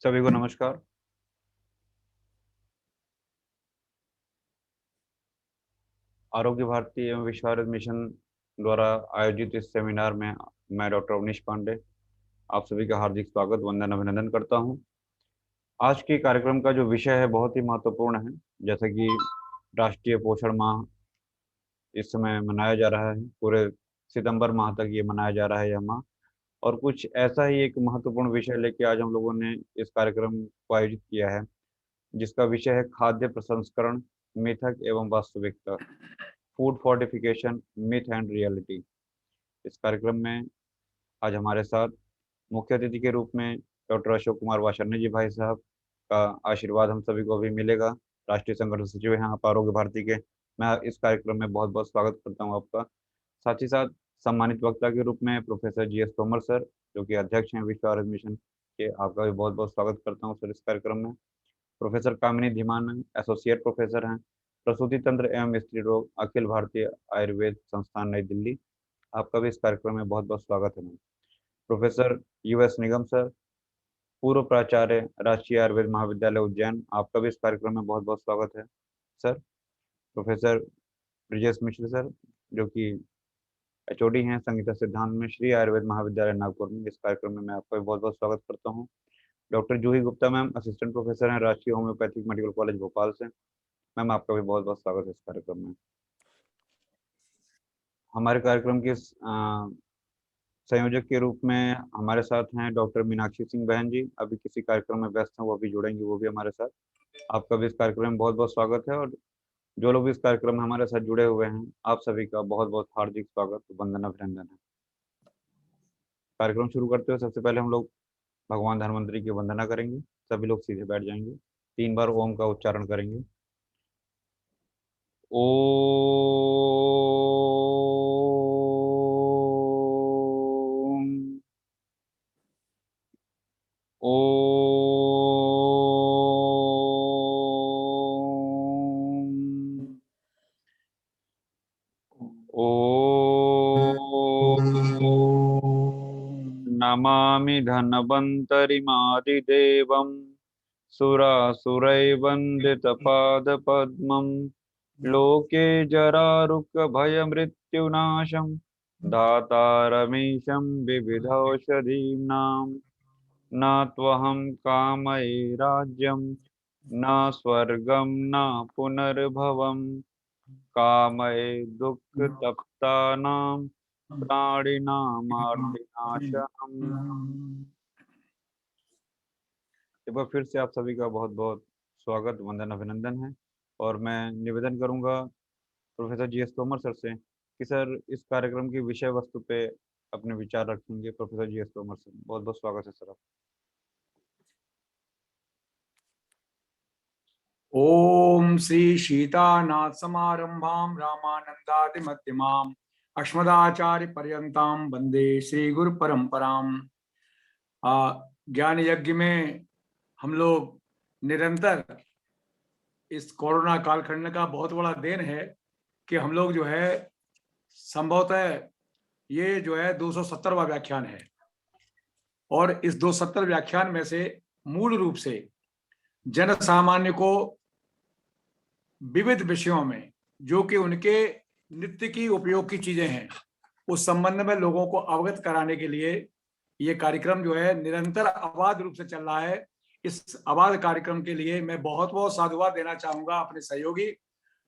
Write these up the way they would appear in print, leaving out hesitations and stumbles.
सभी को नमस्कार। आरोग्य भारती एवं विश्व भारत मिशन द्वारा आयोजित इस सेमिनार में मैं डॉक्टर अवनीश पांडे आप सभी का हार्दिक स्वागत वंदन अभिनंदन करता हूं। आज के कार्यक्रम का जो विषय है बहुत ही महत्वपूर्ण है। जैसा कि राष्ट्रीय पोषण माह इस समय मनाया जा रहा है, पूरे सितंबर माह तक ये मनाया जा रहा है यह माह। और कुछ ऐसा ही एक महत्वपूर्ण विषय लेके आज हम लोगों ने इस कार्यक्रम को आयोजित किया है, जिसका विषय है खाद्य प्रसंस्करण, मिथक एवं वास्तविकता, food fortification, myth and reality. इस कार्यक्रम में आज हमारे साथ मुख्य अतिथि के रूप में डॉक्टर अशोक कुमार वाशरने जी भाई साहब का आशीर्वाद हम सभी को भी मिलेगा। राष्ट्रीय संगठन सचिव हैं आप आरोग्य भारती के। मैं इस कार्यक्रम में बहुत बहुत स्वागत करता हूं आपका। साथ ही साथ सम्मानित वक्ता के रूप में professor G S Tomar sir, जो कि अध्यक्ष हैं विश्व आरोग्य मिशन के, आपका भी बहुत बहुत स्वागत करता हूं सर इस कार्यक्रम में। प्रोफेसर कामिनी धीमान एसोसिएट प्रोफेसर हैं, प्रसूति तंत्र एवं स्त्री रोग, अखिल भारतीय आयुर्वेद संस्थान नई दिल्ली। आपका भी इस कार्यक्रम में बहुत बहुत स्वागत है मैम। प्रोफेसर यूएस निगम सर, पूर्व प्राचार्य, राष्ट्रीय आयुर्वेद महाविद्यालय उज्जैन, आपका भी इस कार्यक्रम में बहुत बहुत स्वागत है सर। प्रोफेसर ब्रिजेश मिश्र सर, जो कि एचओडी हैं संगीता सिद्धांत में, श्री आयुर्वेद महाविद्यालय नागपुर में, इस कार्यक्रम में मैं आपका भी बहुत बहुत स्वागत करता हूँ। Doctor Juhi Gupta ma'am, assistant professor हैं राष्ट्रीय होम्योपैथिक मेडिकल कॉलेज भोपाल से। मैम आपका भी बहुत बहुत स्वागत है इस कार्यक्रम में। हमारे कार्यक्रम के संयोजक के रूप में हमारे साथ हैं डॉक्टर मीनाक्षी सिंह बहन जी, अभी किसी कार्यक्रम में व्यस्त हैं, वो अभी जुड़ेंगे वो भी हमारे साथ। आपका भी इस कार्यक्रम में बहुत बहुत स्वागत है। और जो लोग भी इस कार्यक्रम में हमारे साथ जुड़े हुए हैं, आप सभी का बहुत बहुत हार्दिक स्वागत, वंदन अभिनंदन है। कार्यक्रम शुरू करते हुए सबसे पहले हम लोग भगवान धन्वंतरि की वंदना करेंगे। सभी लोग सीधे बैठ जाएंगे, 3 बार ओम का उच्चारण करेंगे। ओम। ओम। नमामि धन्वन्तरिमादिदेवं सुरासुरैर्वन्दितपादपद्मं लोके जरारुकभयमृत्युनाशं दातारमीशं विविधौषधीनां। न त्वहं कामये राज्यं न स्वर्गं न पुनर्भवं, कामये दुःखतप्तानां प्राणिनामार्तिनाशनम्। एक बार फिर से आप सभी का बहुत बहुत स्वागत, वंदन अभिनंदन है। और मैं निवेदन करूंगा professor G S Tomar sir से कि सर इस कार्यक्रम की विषय वस्तु पे अपने विचार रखेंगे। Professor G S Tomar sir, बहुत बहुत स्वागत है सर आप। ओम श्री सीतानाथ समारंभाम रामानंदादि मध्यमाम अस्मदाचार्य पर्यंताम वंदे श्री गुरु परंपराम। ज्ञान यज्ञ में हम लोग निरंतर इस कोरोना कालखंड का बहुत बड़ा देन है कि हम लोग जो है संभवतः ये जो है 270वां व्याख्यान है, और इस 270 व्याख्यान में से मूल रूप से जन सामान्य को विविध विषयों में जो कि उनके नित्य की उपयोग की चीजें हैं, उस संबंध में लोगों को अवगत कराने के लिए ये कार्यक्रम जो है निरंतर अबाध रूप से चल रहा है। इस अबाध कार्यक्रम के लिए मैं बहुत बहुत साधुवाद देना चाहूंगा अपने सहयोगी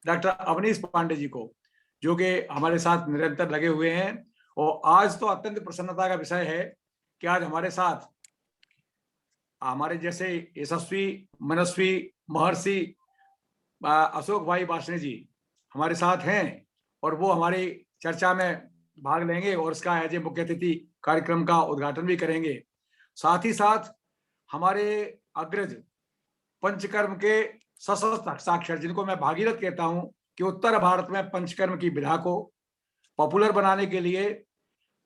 डॉक्टर अवनीश पांडे जी को, जो कि हमारे साथ निरंतर लगे हुए हैं। और आज तो अत्यंत प्रसन्नता का विषय है कि आज हमारे साथ हमारे जैसे यशस्वी, मनस्वी, महर्षि अशोक भाई वासने जी हमारे साथ हैं, और वो हमारी चर्चा में भाग लेंगे और इसका एज ए मुख्य अतिथि कार्यक्रम का उद्घाटन भी करेंगे। साथ ही साथ हमारे अग्रज पंचकर्म के सशस्त्र साक्षर, जिनको मैं भागीरथ कहता हूं, कि उत्तर भारत में पंचकर्म की विधा को पॉपुलर बनाने के लिए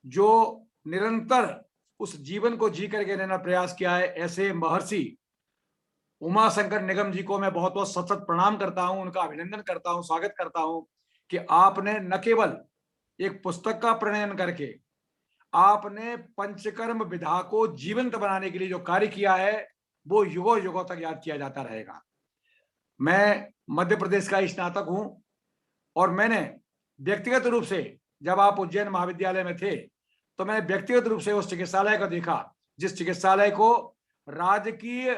जो निरंतर उस जीवन को जी करके रहना प्रयास किया है, ऐसे महर्षि उमा शंकर निगम जी को मैं बहुत बहुत सत सत प्रणाम करता हूं, उनका अभिनंदन करता हूं, स्वागत करता हूं कि आपने न केवल एक पुस्तक का प्रणयन करके आपने पंचकर्म विधा को जीवंत बनाने के लिए जो कार्य किया है, वो युगों युगों तक याद किया जाता रहेगा। मैं मध्य प्रदेश का स्नातक हूं और मैंने व्यक्तिगत रूप से, जब आप उज्जैन महाविद्यालय में थे तो मैंने व्यक्तिगत रूप से उस चिकित्सालय को देखा, जिस चिकित्सालय को राजकीय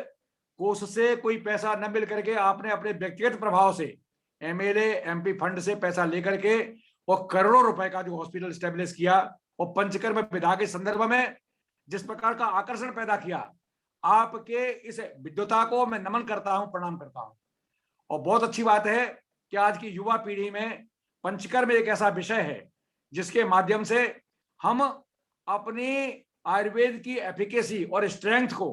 कोष से कोई पैसा न मिल करके आपने अपने व्यक्तिगत प्रभाव से एमएलए एमपी फंड से पैसा लेकर के और करोड़ों रुपए का जो हॉस्पिटल स्टेब्लिश किया, और पंचकर्म विधा के संदर्भ में जिस प्रकार का आकर्षण पैदा किया, आपके इस विद्वता को मैं नमन करता हूं, प्रणाम करता हूं। और बहुत अच्छी बात है कि आज की युवा पीढ़ी में पंचकर्म एक ऐसा विषय है जिसके माध्यम से हम अपनी आयुर्वेद की एफिकेसी और स्ट्रेंथ को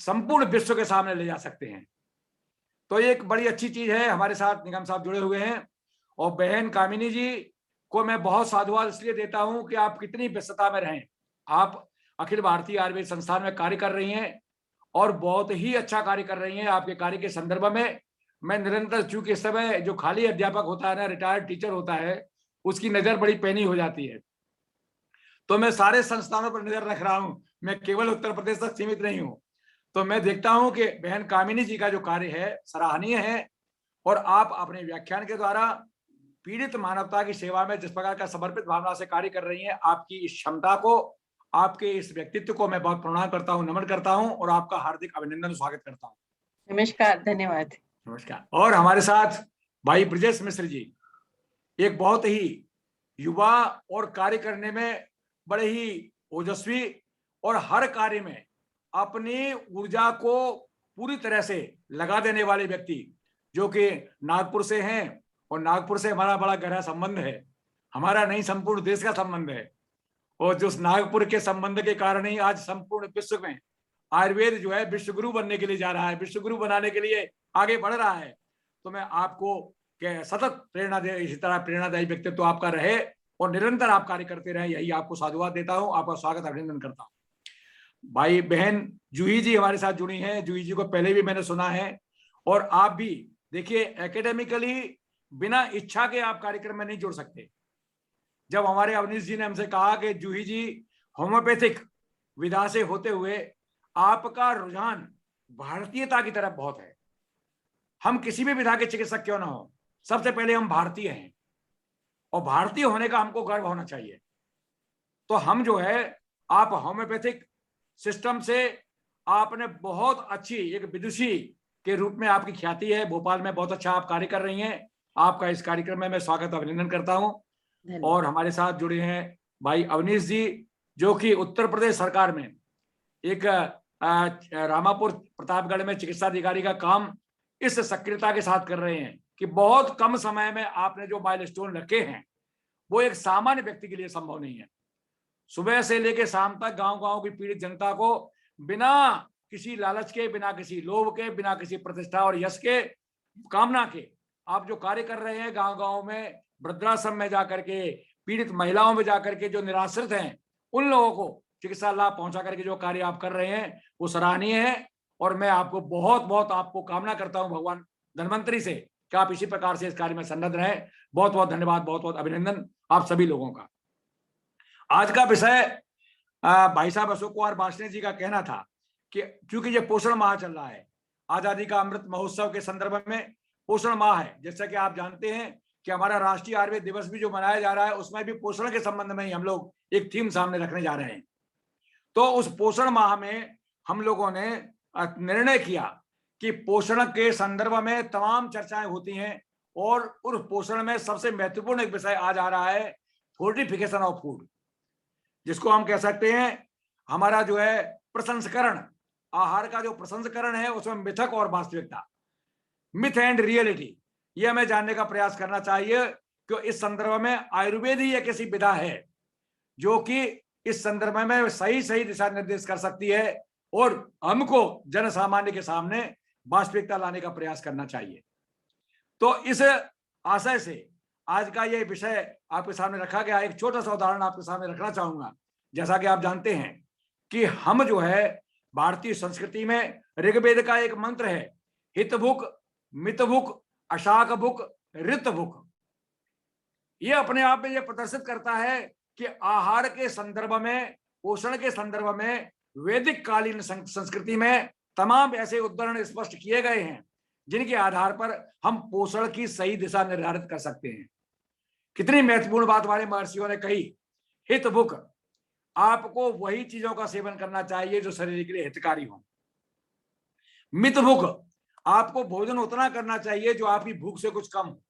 संपूर्ण विश्व के सामने ले जा सकते हैं। तो ये एक बड़ी अच्छी चीज है। हमारे साथ निगम साहब जुड़े हुए हैं, और बहन कामिनी जी को मैं बहुत साधुवाद इसलिए देता हूं कि आप कितनी व्यस्तता में रहें। आप अखिल भारतीय आयुर्वेद संस्थान में कार्य कर रही हैं और बहुत ही अच्छा कार्य कर रही हैं। आपके कार्य के संदर्भ में मैं निरंतर, चूंकि इस समय जो खाली अध्यापक होता है ना, रिटायर्ड टीचर होता है, उसकी नजर बड़ी पैनी हो जाती है। तो मैं सारे संस्थानों पर नजर रख रहा हूं, मैं केवल उत्तर प्रदेश तक सीमित नहीं हूं। तो मैं देखता हूं कि बहन कामिनी जी का जो कार्य है सराहनीय है, और आप अपने व्याख्यान के द्वारा पीड़ित मानवता की सेवा में जिस प्रकार का समर्पित भावना से कार्य कर रही हैं, आपकी इस क्षमता को, आपके इस व्यक्तित्व को मैं बहुत प्रणाम करता हूं, नमन करता हूं, और आपका हार्दिक अभिनंदन स्वागत करता हूं। नमस्कार, धन्यवाद। नमस्कार। और हमारे साथ भाई ब्रजेश मिश्र जी, एक बहुत ही युवा और कार्य करने में बड़े ही ओजस्वी और हर कार्य में अपनी ऊर्जा को पूरी तरह से लगा देने वाले व्यक्ति, जो कि नागपुर से हैं, और नागपुर से हमारा बड़ा गहरा संबंध है। हमारा नहीं, संपूर्ण देश का संबंध है, और जो नागपुर के संबंध के कारण ही आज संपूर्ण विश्व में आयुर्वेद जो है विश्वगुरु बनने के लिए जा रहा है, विश्वगुरु बनाने के लिए आगे बढ़ रहा है। तो मैं आपको सतत प्रेरणा दे, इसी तरह प्रेरणादायी व्यक्तित्व आपका रहे और निरंतर आप कार्य करते रहे, यही आपको साधुवाद देता हूं, आपका स्वागत अभिनंदन करता हूं। भाई बहन जूही जी हमारे साथ जुड़ी हैं। जूही जी को पहले भी मैंने सुना है, और आप भी देखिए, एकेडमिकली बिना इच्छा के आप कार्यक्रम में नहीं जुड़ सकते। जब हमारे अवनीश जी ने हमसे कहा कि जूही जी होम्योपैथिक विधा से होते हुए आपका रुझान भारतीयता की तरफ बहुत है, हम किसी भी विधा के चिकित्सक क्यों ना हो, सबसे पहले हम भारतीय हैं, और भारतीय होने का हमको गर्व होना चाहिए। तो हम जो है, आप होम्योपैथिक सिस्टम से आपने बहुत अच्छी एक विदुषी के रूप में आपकी ख्याति है, भोपाल में बहुत अच्छा आप कार्य कर रही हैं। आपका इस कार्यक्रम में मैं स्वागत अभिनंदन करता हूं। और हमारे साथ जुड़े हैं भाई अवनीश जी, जो कि उत्तर प्रदेश सरकार में एक रामापुर प्रतापगढ़ में चिकित्सा अधिकारी का काम इस सक्रियता के साथ कर रहे हैं कि बहुत कम समय में आपने जो माइलस्टोन रखे हैं वो एक सामान्य व्यक्ति के लिए संभव नहीं है। सुबह से लेकर शाम तक गांव गांव की पीड़ित जनता को बिना किसी लालच के, बिना किसी लोभ के, बिना किसी प्रतिष्ठा और यश के कामना के आप जो कार्य कर रहे हैं, गांव गांव में वृद्धाश्रम में जाकर के, पीड़ित महिलाओं में जाकर के, जो निराश्रित हैं उन लोगों को चिकित्सा लाभ पहुंचा करके जो कार्य आप कर रहे हैं वो सराहनीय है। और मैं आपको बहुत बहुत आपको कामना करता हूं भगवान धन्वंतरी से कि आप इसी प्रकार से इस कार्य में सन्नद्ध रहें। बहुत बहुत धन्यवाद, बहुत बहुत अभिनंदन आप सभी लोगों का। आज का विषय भाई साहब अशोक कुमार बासने जी का कहना था कि चूंकि ये पोषण माह चल रहा है, आजादी का अमृत महोत्सव के संदर्भ में पोषण माह है, जैसा कि आप जानते हैं कि हमारा राष्ट्रीय आयुर्वेद दिवस भी जो मनाया जा रहा है उसमें भी पोषण के संबंध में ही हम लोग एक थीम सामने रखने जा रहे हैं। तो उस पोषण माह में हम लोगों ने निर्णय किया कि पोषण के संदर्भ में तमाम चर्चाएं होती हैं, और उस पोषण में सबसे महत्वपूर्ण एक विषय आज आ रहा है फोर्टिफिकेशन ऑफ फूड, जिसको हम कह सकते हैं हमारा जो है प्रसंस्करण, आहार का जो प्रसंस्करण है उसमें मिथक और वास्तविकता, मिथ एंड रियलिटी, ये हमें जानने का प्रयास करना चाहिए कि इस संदर्भ में आयुर्वेद ही एक ऐसी विधा है जो कि इस संदर्भ में सही सही दिशा निर्देश कर सकती है, और हमको जन सामान्य के सामने वास्तविकता लाने का प्रयास करना चाहिए। तो इस आशय से आज का ये विषय आपके सामने रखा गया। एक छोटा सा उदाहरण आपके सामने रखना चाहूंगा। जैसा कि आप जानते हैं कि हम जो है भारतीय संस्कृति में ऋग्वेद का एक मंत्र है, हितभुक मितभुक अशाकभुक ऋतभुक। ये अपने आप में ये प्रदर्शित करता है कि आहार के संदर्भ में, पोषण के संदर्भ में वैदिक कालीन संस्कृति में तमाम ऐसे उदाहरण स्पष्ट किए गए हैं जिनके आधार पर हम पोषण की सही दिशा निर्धारित कर सकते हैं। कितनी महत्वपूर्ण बात हमारे महर्षियों ने कही। हित भुक, आपको वही चीजों का सेवन करना चाहिए जो शरीर के लिए हितकारी हो। मित भुक, आपको भोजन उतना करना चाहिए जो आपकी भूख से कुछ कम हो।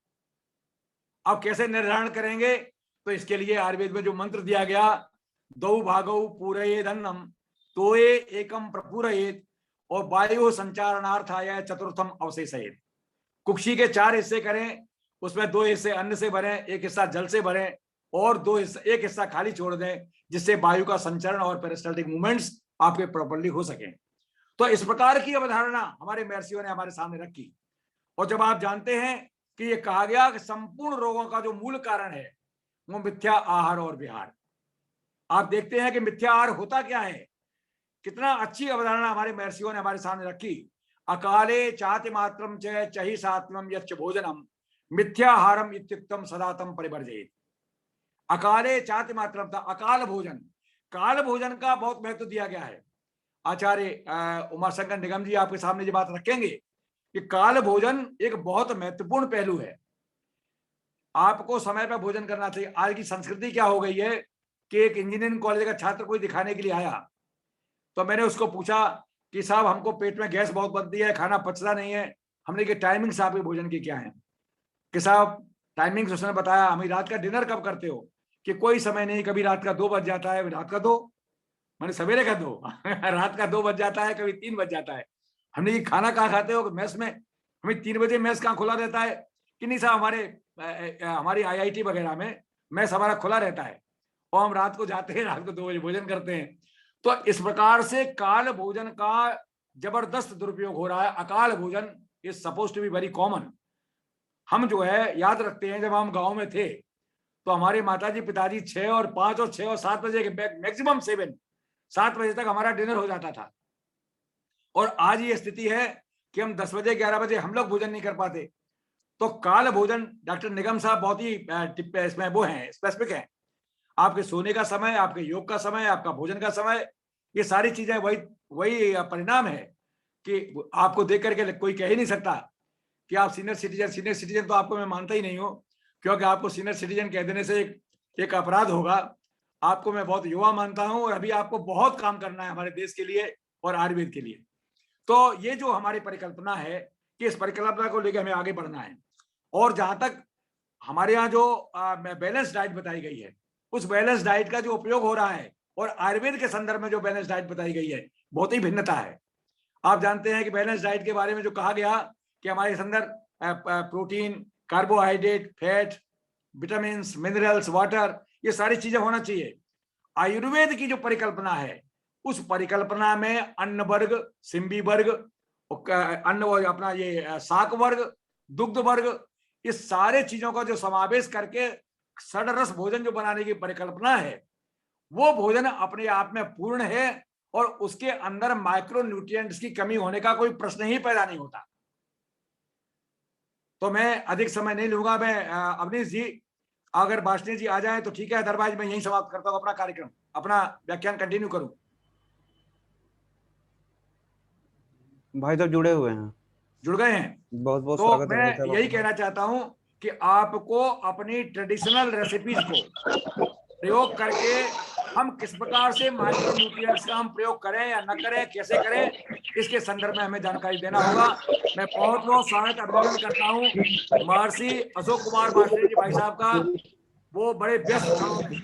आप कैसे निर्धारण करेंगे? तो इसके लिए आयुर्वेद में जो मंत्र दिया गया, दौ भागौ पूरयेद अन्नम तोये एकम प्रपूरयेत और वायु संचारणार्थाय चतुर्थम अवशेषयेत। कुक्षी के 4 हिस्से करें, उसमें 2 हिस्से अन्न से भरें, 1 हिस्सा जल से भरें और 1 हिस्सा खाली छोड़ दें, जिससे वायु का संचरण और पेरिस्टाल्टिक मूवमेंट्स आपके प्रॉपर्ली हो सके। तो इस प्रकार की अवधारणा हमारे महर्षियों ने हमारे सामने रखी। और जब आप जानते हैं कि ये कहा गया कि संपूर्ण रोगों का जो मूल कारण है वो मिथ्या आहार और विहार, आप देखते हैं कि मिथ्या आहार होता क्या है। कितना अच्छी अवधारणा हमारे महर्षियों ने हमारे सामने रखी। अकाले चाति मात्रम च चहि सात्वम यच्च भोजनम मिथ्याहारम इत्युक्तम सदातम परिवर्जयेत्। अकाले चाति मात्रम था अकाल भोजन। काल भोजन का बहुत महत्व दिया गया है। आचार्य उमाशंकर निगम जी आपके सामने ये बात रखेंगे कि काल भोजन एक बहुत महत्वपूर्ण पहलू है। आपको समय पर भोजन करना चाहिए। आज की संस्कृति क्या हो गई है कि एक इंजीनियरिंग कॉलेज का छात्र कोई दिखाने के लिए आया, तो मैंने उसको पूछा कि साहब हमको पेट में गैस बहुत बनती है, खाना पचता नहीं है। हमने कि टाइमिंग्स आपके भोजन की क्या है? कि साहब टाइमिंग्स उसने बताया, हमें रात का डिनर कब करते हो? कि कोई समय नहीं, कभी रात का 2 बज जाता है, रात का 2 मैंने सवेरे का 2 रात का 2 बज जाता है, कभी 3 बज जाता है। हमने कि खाना कहाँ खाते हो? मेस में। हमें 3 बजे मेस कहाँ खुला रहता है? कि नहीं साहब हमारी IIT वगैरह में मेस हमारा खुला रहता है और हम रात को जाते हैं, रात को 2 बजे भोजन करते हैं। तो इस प्रकार से काल भोजन का जबरदस्त दुरुपयोग हो रहा है। अकाल भोजन is suppose to be very common. हम जो है याद रखते हैं, जब हम गांव में थे तो हमारे माताजी पिताजी 6 और 5 और 6 और 7 बजे के मैक्सिमम 7 बजे तक हमारा डिनर हो जाता था। और आज ये स्थिति है कि हम 10 बजे 11 बजे हम लोग भोजन नहीं कर पाते। तो काल भोजन, डॉक्टर निगम साहब बहुत ही इसमें वो हैं, स्पेसिफिक है। आपके सोने का समय, आपके योग का समय, आपका भोजन का समय, ये सारी चीजें वही परिणाम है कि आपको देख करके कोई कह ही नहीं सकता कि आप सीनियर सिटीजन तो आपको मैं मानता ही नहीं हूं, क्योंकि आपको सीनियर सिटीजन कह देने से एक अपराध होगा। आपको मैं बहुत युवा मानता हूं और अभी आपको बहुत काम करना है हमारे देश के लिए और आयुर्वेद के लिए। तो ये जो हमारी परिकल्पना है कि इस परिकल्पना को लेकर हमें आगे बढ़ना है। और जहां तक हमारे यहाँ जो बैलेंस डाइट बताई गई है, उस बैलेंस डाइट का जो उपयोग हो रहा है और आयुर्वेद के संदर्भ में जो बैलेंस डाइट बताई गई है, बहुत ही भिन्नता है। आप जानते हैं कि बैलेंस डाइट के बारे में जो कहा गया कि हमारे अंदर protein, carbohydrate, fat, vitamin, minerals, water, ये सारी चीजें होना चाहिए। आयुर्वेद की जो परिकल्पना है, उस परिकल्पना में अन्न वर्ग, सिंबी वर्ग, अन्न अपना ये शाक वर्ग, दुग्ध वर्ग, इस सारे चीजों का जो समावेश करके षडरस भोजन जो बनाने की परिकल्पना है, वो भोजन अपने आप में पूर्ण है और उसके अंदर माइक्रो न्यूट्रिएंट्स की कमी होने का कोई प्रश्न ही पैदा नहीं होता। तो मैं अधिक समय नहीं लूंगा। मैं अवनीश जी, अगर बाष्णी जी आ जाए तो ठीक है, अदरवाइज मैं यही समाप्त करता हूं अपना कार्यक्रम, अपना व्याख्यान कंटिन्यू करूं। भाई साहब जुड़े हुए हैं, जुड़ गए हैं, बहुत बहुत तो स्वागत है भाई मैं साहब। यही कहना चाहता हूं कि आपको अपनी ट्रेडिशनल रेसिपीज को प्रयोग करके हम किस प्रकार से माइक्रो न्यूट्रिएंट्स का हम प्रयोग करें या न करें, कैसे करें, इसके संदर्भ में हमें जानकारी देना होगा। मैं बहुत बहुत स्वागत अभिनंदन करता हूं महर्षि अशोक कुमार बाष्णी जी भाई साहब का। वो बड़े व्यस्त क्षणों में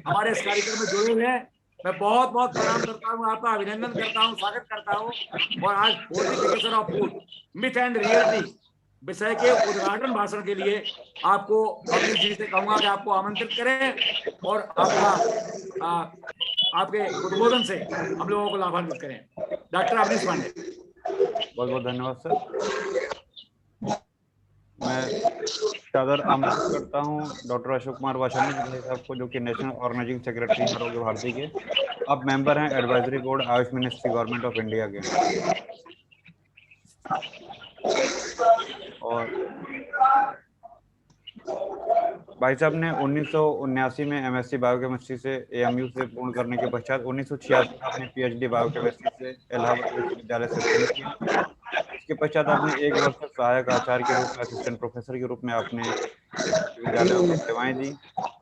हमारे इस कार्यक्रम में जुड़े हुए हैं। मैं बहुत बहुत प्रणाम करता हूं, आपका अभिनंदन करता हूं, स्वागत करता हूं। और आज fortification of food, myth and reality विषय के उद्घाटन भाषण के लिए आपको अवनीश जी से कहूंगा कि आपको आमंत्रित करें और आपके उद्बोधन से हम लोगों को लाभान्वित करें। डॉक्टर अवनीश पांडे। बहुत बहुत धन्यवाद सर। मैं सादर आमंत्रित करता हूं डॉक्टर अशोक कुमार वाछानी जी साहब को, जो कि national organising secretary Arogya Bharati के। अब मेंबर हैं advisory board Ayush ministry government of India के। और भाई साहब ने 1979 में एमएससी बायोकेमिस्ट्री से एएमयू से पूर्ण करने के पश्चात 1986 में अपनी पीएचडी बायोकेमिस्ट्री से इलाहाबाद विश्वविद्यालय से पूर्ण किया। इसके पश्चात आपने 1 वर्ष तक सहायक आचार्य के रूप में, असिस्टेंट प्रोफेसर के रूप में अपने विश्वविद्यालय में अपनी सेवाएं दी।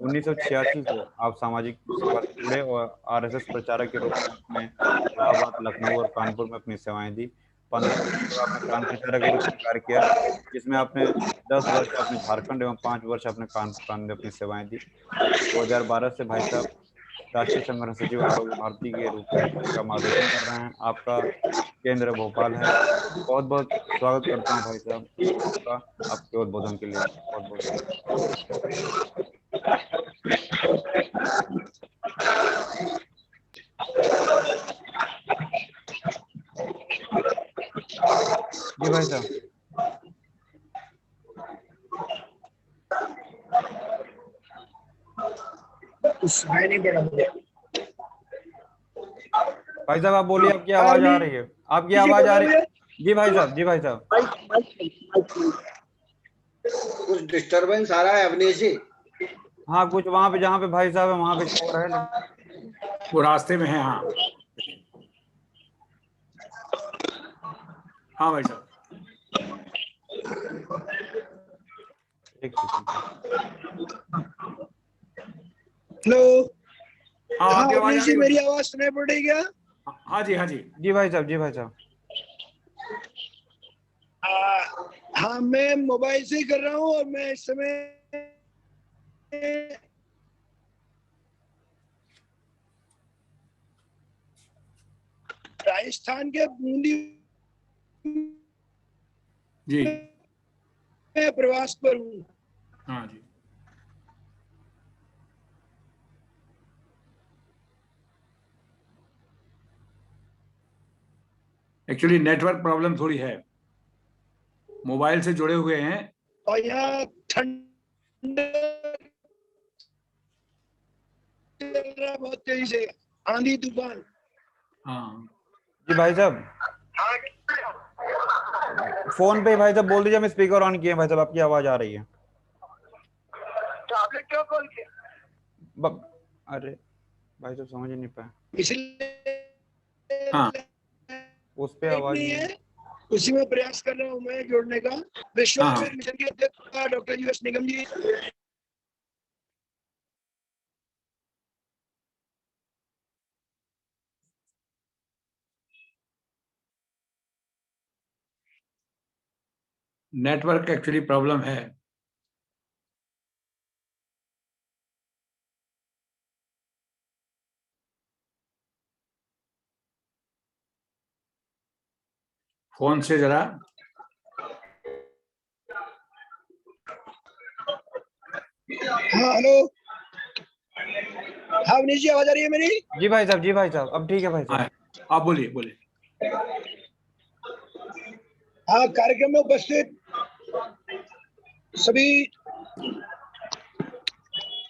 1986 से आप सामाजिक सेवा से जुड़े और आरएसएस प्रचारक के रूप में अपने इलाहाबाद, लखनऊ और कानपुर में अपनी सेवाएं दी। 15 वर्ष तक आपने प्रांत प्रचारक के रूप में कार्य किया, जिसमें आपने 10 वर्ष अपने झारखंड एवं 5 वर्ष अपने कानपुर प्रांत में अपनी सेवाएं दी। 2012 से भाई साहब राष्ट्रीय संगठन सचिव आरोग्य भारती के रूप में का मार्गदर्शन कर रहे हैं। आपका केंद्र भोपाल है। बहुत बहुत स्वागत करता हूँ भाई साहब आपका, आपके उद्बोधन के लिए बहुत बहुत जी भाई साहब। सुनाई नहीं पड़ा मुझे। भाई साहब आप बोलिए, आपकी आवाज आ रही है, आपकी आवाज आ रही है। जी भाई साहब, जी भाई साहब। कुछ डिस्टरबेंस आ रहा है अवनीश जी? हाँ, कुछ वहां पे जहाँ पे भाई साहब है वहां पे शोर है, वो रास्ते में है। हाँ हाँ भाई साहब। एक सेकंड। हेलो। हाँ, हाँ आपकी आवाज आ अवनीश जी, रही है? मेरी आवाज सुनाई पड़ रही क्या? हाँ जी, हाँ जी। जी भाई साहब, जी भाई साहब। हाँ, मैं मोबाइल से ही कर रहा हूँ और मैं इस समय राजस्थान के बूंदी जी में प्रवास पर हूँ। हाँ जी। एक्चुअली नेटवर्क प्रॉब्लम थोड़ी है, मोबाइल से जुड़े हुए हैं और यहाँ ठंड चल रहा बहुत तेजी से, आंधी तूफान। हाँ जी भाई साहब, फोन पे भाई साहब बोल दीजिए, हम स्पीकर ऑन किए भाई साहब, आपकी आवाज आ रही है। तो आपने क्या कॉल किया? अरे भाई साहब समझ ही नहीं पाया, इसलिए हाँ उस पे आवाज नहीं नहीं है, उसी में प्रयास कर रहा हूँ मैं जोड़ने का। विश्व हाँ। आयुर्वेद मिशन के अध्यक्ष डॉक्टर जीएस निगम जी। नेटवर्क एक्चुअली प्रॉब्लम है। फोन से जरा हाँ हेलो। हाँ अवनीश जी, आवाज आ रही है मेरी? जी भाई साहब, जी भाई साहब, अब ठीक है भाई साहब। हाँ, आप बोलिए बोलिए। हाँ, कार्यक्रम में उपस्थित सभी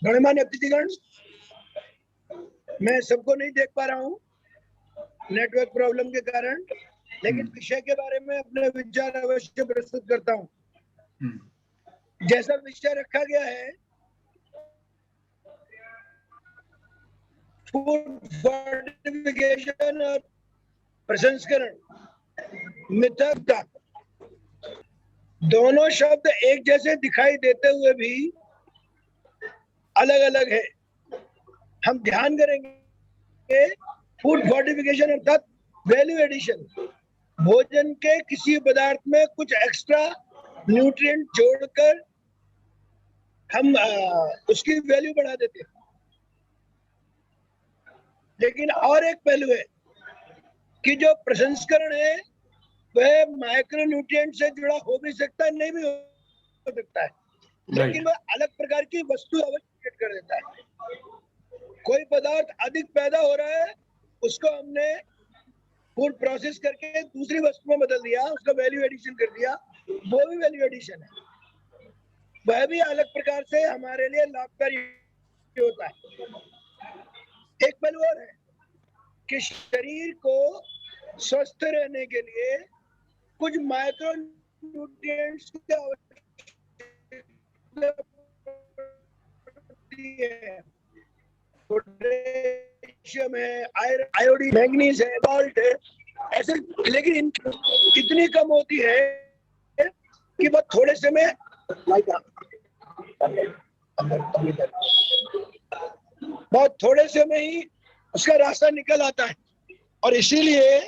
गणमान्य अतिथिगण, मैं सबको नहीं देख पा रहा हूँ नेटवर्क प्रॉब्लम के कारण, लेकिन विषय के बारे में अपने विचार अवश्य प्रस्तुत करता हूँ। जैसा विषय रखा गया है, फूड फोर्टिफिकेशन और प्रसंस्करण, मिथक, दोनों शब्द एक जैसे दिखाई देते हुए भी अलग अलग है। हम ध्यान करेंगे फूड फोर्टिफिकेशन अर्थात वैल्यू एडिशन, भोजन के किसी पदार्थ में कुछ एक्स्ट्रा न्यूट्रिएंट जोड़कर हम उसकी वैल्यू बढ़ा देते हैं। लेकिन और एक पहलू है कि जो प्रसंस्करण है वह माइक्रो न्यूट्रिएंट से जुड़ा हो भी सकता है, नहीं भी हो सकता है, लेकिन वह अलग प्रकार की वस्तु अवश्य कर देता है। कोई पदार्थ अधिक पैदा हो रहा है, उसको हमने फूड प्रोसेस करके दूसरी वस्तु में बदल दिया, उसका वैल्यू एडिशन कर दिया, वो भी वैल्यू एडिशन है। वह भी अलग प्रकार से हमारे लिए लाभकारी होता है। एक पहलू और है कि शरीर को स्वस्थ रहने के लिए कुछ माइक्रो न्यूट्रिएंट्स की आवश्यकता होती है, पोटेशियम है, आयोडीन, मैंगनीज है, सॉल्ट है, ऐसे, लेकिन इतनी कम होती है कि बस थोड़े से में बहुत थोड़े से में ही उसका रास्ता निकल आता है। और इसीलिए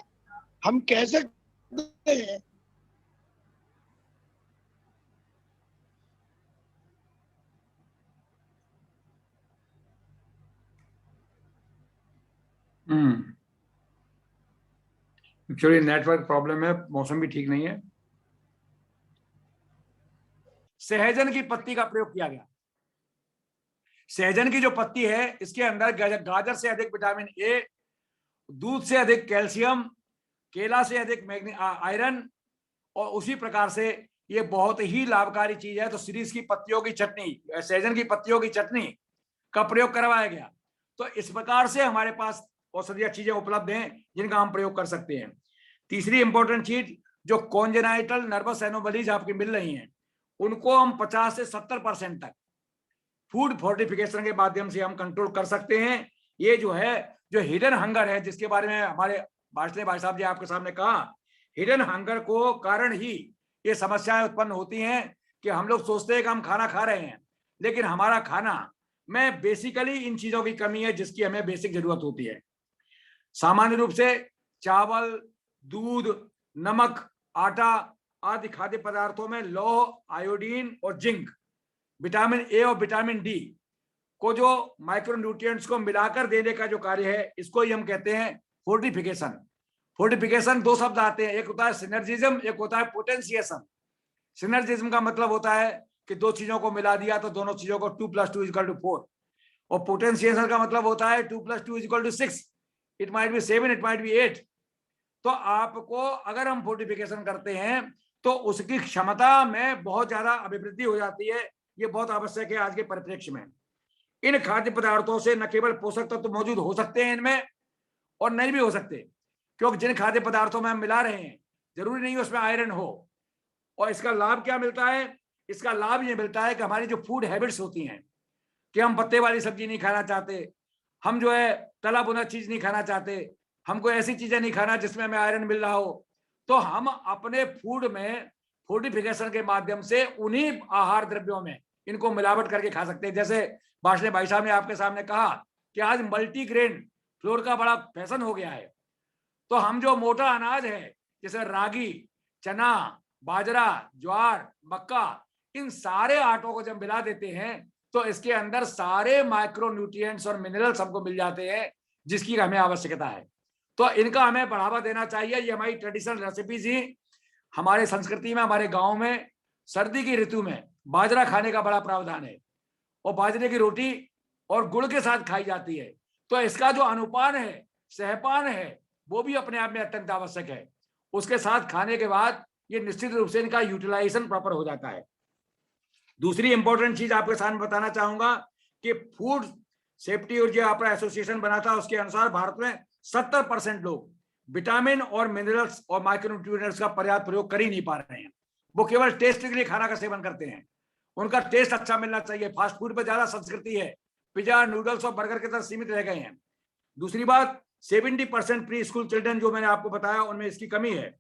हम कह सकते हैं एक्चुअली नेटवर्क प्रॉब्लम है, मौसम भी ठीक नहीं है। सहजन की पत्ती का प्रयोग किया गया। सहजन की जो पत्ती है, इसके अंदर गाजर से अधिक विटामिन ए, दूध से अधिक कैल्शियम, केला से अधिक आयरन, और उसी प्रकार से ये बहुत ही लाभकारी चीज है। तो सीरीज की पत्तियों की चटनी, सहजन की पत्तियों की चटनी का प्रयोग करवाया गया। तो इस प्रकार से हमारे पास औषधीय चीजें उपलब्ध हैं जिनका हम प्रयोग कर सकते हैं। तीसरी इंपॉर्टेंट चीज, जो कॉन्जेनाइटल नर्वस एनोमलीज आपकी मिल रही हैं, उनको हम 50 से 70% तक फूड फोर्टिफिकेशन के माध्यम से हम कंट्रोल कर सकते हैं। ये जो है, जो हिडन हंगर है, जिसके बारे में हमारे बासले भाई साहब जी आपके सामने कहा, हिडन हंगर को कारण ही ये समस्याएं उत्पन्न होती हैं कि हम लोग सोचते हैं कि हम खाना खा रहे हैं, लेकिन हमारा खाना में बेसिकली इन चीजों की कमी है जिसकी हमें बेसिक जरूरत होती है। सामान्य रूप से चावल, दूध, नमक, आटा आदि खाद्य पदार्थों में लौह, आयोडीन और जिंक, विटामिन ए और विटामिन डी को, जो माइक्रोन्यूट्रिएंट्स को मिलाकर देने का जो कार्य है, इसको ही हम कहते हैं फोर्टिफिकेशन। फोर्टिफिकेशन दो शब्द आते हैं, एक होता है सिनर्जिज्म, एक होता है पोटेंशिएशन। सिनर्जिज्म का मतलब होता है कि दो चीजों को मिला दिया तो दोनों चीजों को 2 + 2 = 4, और पोटेंशिएशन का मतलब होता है 2 + 2 = 6, it might be 7, it might be 8। तो आपको अगर हम फोर्टिफिकेशन करते हैं तो उसकी क्षमता में बहुत ज्यादा अभिवृद्धि हो जाती है। ये बहुत आवश्यक है आज के परिप्रेक्ष्य में। इन खाद्य पदार्थों से न केवल पोषक तत्व तो मौजूद हो सकते हैं इनमें, और नहीं भी हो सकते, क्योंकि जिन खाद्य पदार्थों में हम मिला रहे हैं जरूरी नहीं उसमें आयरन हो। और इसका लाभ क्या मिलता है? इसका लाभ ये मिलता है कि हमारी जो फूड हैबिट्स होती हैं, कि हम पत्ते वाली सब्जी नहीं खाना चाहते, हम जो है तला भुना चीज नहीं खाना चाहते, हमको ऐसी चीजें नहीं खाना जिसमें हमें आयरन मिल रहा हो, तो हम अपने फूड में फोर्टिफिकेशन के माध्यम से उन्हीं आहार द्रव्यों में इनको मिलावट करके खा सकते हैं। जैसे बासले भाई साहब ने आपके सामने कहा कि आज मल्टीग्रेन फ्लोर का बड़ा फैशन हो गया है, तो हम जो मोटा अनाज है जैसे रागी, चना, बाजरा, ज्वार, मक्का, इन सारे आटों को जब मिला देते हैं तो इसके अंदर सारे माइक्रोन्यूट्रिएंट्स और मिनरल्स हमको मिल जाते हैं जिसकी हमें आवश्यकता है। तो इनका हमें बढ़ावा देना चाहिए। ये हमारी ट्रेडिशनल रेसिपीज ही हमारे संस्कृति में, हमारे गांव में सर्दी की ऋतु में बाजरा खाने का बड़ा प्रावधान है, और बाजरे की रोटी और गुड़ के साथ खाई जाती है। तो इसका जो अनुपान है, सहपान है, वो भी अपने आप में अत्यंत आवश्यक है। उसके साथ खाने के बाद ये निश्चित रूप से इनका यूटिलाइजेशन प्रॉपर हो जाता है। दूसरी इंपॉर्टेंट चीज आपके सामने बताना चाहूंगा कि फूड सेफ्टी और जो आपका एसोसिएशन बना था उसके अनुसार भारत में 70% लोग विटामिन और मिनरल्स और माइक्रोन्यूट्रिएंट्स का पर्याप्त प्रयोग कर ही नहीं पा रहे हैं। वो केवल टेस्ट के लिए खाना का सेवन करते हैं, उनका टेस्ट अच्छा मिलना चाहिए। फास्ट फूड पर ज्यादा संस्कृति है, पिज्जा, नूडल्स और बर्गर के तरफ सीमित रह गए हैं। दूसरी बात, 70% प्री स्कूल चिल्ड्रन जो मैंने आपको बताया उनमें इसकी कमी है।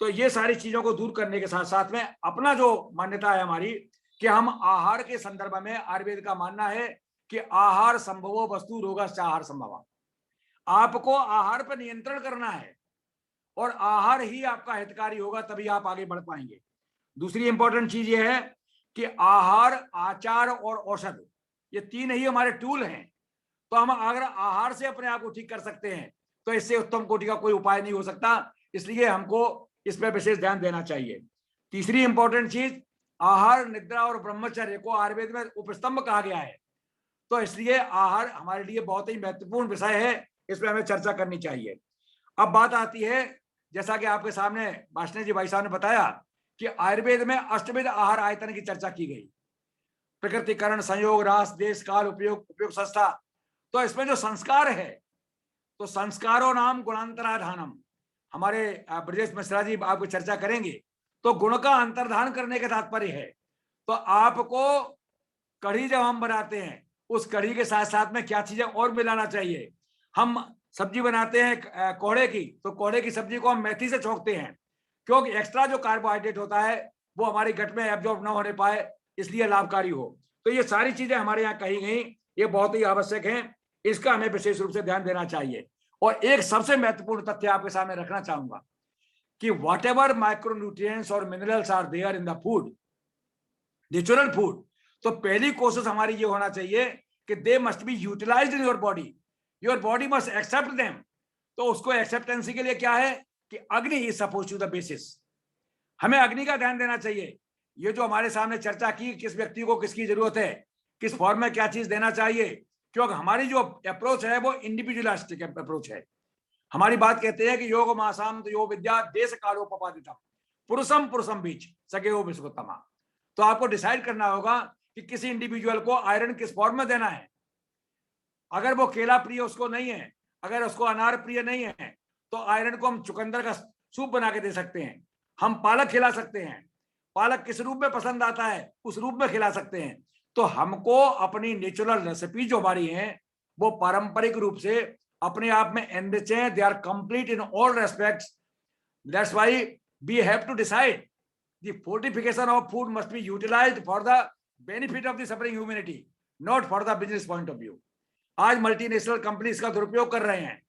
तो ये सारी चीजों को दूर करने के साथ साथ में अपना जो मान्यता है हमारी कि हम आहार के संदर्भ में, आयुर्वेद का मानना है कि आहार संभवो वस्तु रोगश्च आहार संभवा। आपको आहार पर नियंत्रण करना है और आहार ही आपका हितकारी होगा, तभी आप आगे बढ़ पाएंगे। दूसरी इंपॉर्टेंट चीज ये है कि आहार, आचार और औषध, ये तीन ही हमारे टूल हैं। तो हम अगर आहार से अपने आप को ठीक कर सकते हैं तो इससे उत्तम कोटि का कोई उपाय नहीं हो सकता, इसलिए हमको इस पर विशेष ध्यान देना चाहिए। तीसरी इंपॉर्टेंट चीज, आहार, निद्रा और ब्रह्मचर्य को आयुर्वेद में उपस्तंभ कहा गया है, तो इसलिए आहार हमारे लिए बहुत ही महत्वपूर्ण विषय है, इस पर हमें चर्चा करनी चाहिए। अब बात आती है, जैसा कि आपके सामने वासने जी भाई साहब ने बताया कि आयुर्वेद में अष्टविध आहार आयतन की चर्चा की गई, प्रकृतिकरण, संयोग, रास, देश, काल, उपयोग, उपयोग संस्था। तो इसमें जो संस्कार है, तो संस्कारों नाम गुणांतराधानम, हमारे ब्रजेश मिश्रा जी आपको चर्चा करेंगे। तो गुण का अंतर्धान करने का तात्पर्य है, तो आपको कढ़ी जब हम बनाते हैं उस कढ़ी के साथ साथ में क्या चीजें और मिलाना चाहिए। हम सब्जी बनाते हैं कोहड़े की, तो कोहड़े की सब्जी को हम मेथी से छौंकते हैं, क्योंकि एक्स्ट्रा जो कार्बोहाइड्रेट होता है वो हमारी गट में एब्जॉर्ब ना होने पाए, इसलिए लाभकारी हो। तो ये सारी चीजें हमारे यहाँ कही गई, ये बहुत ही आवश्यक है, इसका हमें विशेष रूप से ध्यान देना चाहिए। और एक सबसे महत्वपूर्ण तथ्य आपके सामने रखना चाहूंगा कि वॉट एवर माइक्रोन्यूट्रिएंट्स और minerals are there in the food, natural food, तो पहली कोशिश हमारी ये होना चाहिए कि they must be utilized in your body must accept them. तो उसको एक्सेप्टेंसी के लिए क्या है कि agni is suppose to the basis, हमें अग्नि का ध्यान देना चाहिए। ये जो हमारे सामने चर्चा की, किस व्यक्ति को किसकी जरूरत है, किस फॉर्म में क्या चीज देना चाहिए, क्योंकि हमारी जो अप्रोच है वो इंडिविजुअलिस्टिक अप्रोच है। हमारी बात कहते हैं कि योग मासाम तो योग विद्या देश कालोपपादितम पुरुषम पुरुषम बीच सगे हो विश्वोत्तमा। तो आपको डिसाइड करना होगा कि किसी इंडिविजुअल को आयरन किस फॉर्म में देना है। अगर वो केला प्रिय उसको नहीं है, अगर उसको अनार प्रिय नहीं है, तो आयरन को हम चुकंदर का सूप बना के दे सकते हैं, हम पालक खिला सकते हैं, पालक किस रूप में पसंद आता है उस रूप में खिला सकते हैं। तो हमको अपनी नेचुरल रेसिपी जो हमारी है वो पारंपरिक रूप से अपने आप में एनरिच है, they are complete in all respects. That's why we have to decide the fortification of food must be utilized for the benefit of the suffering humanity, not for the business point of view. आज multinational company इसका दुरुपयोग कर रहे हैं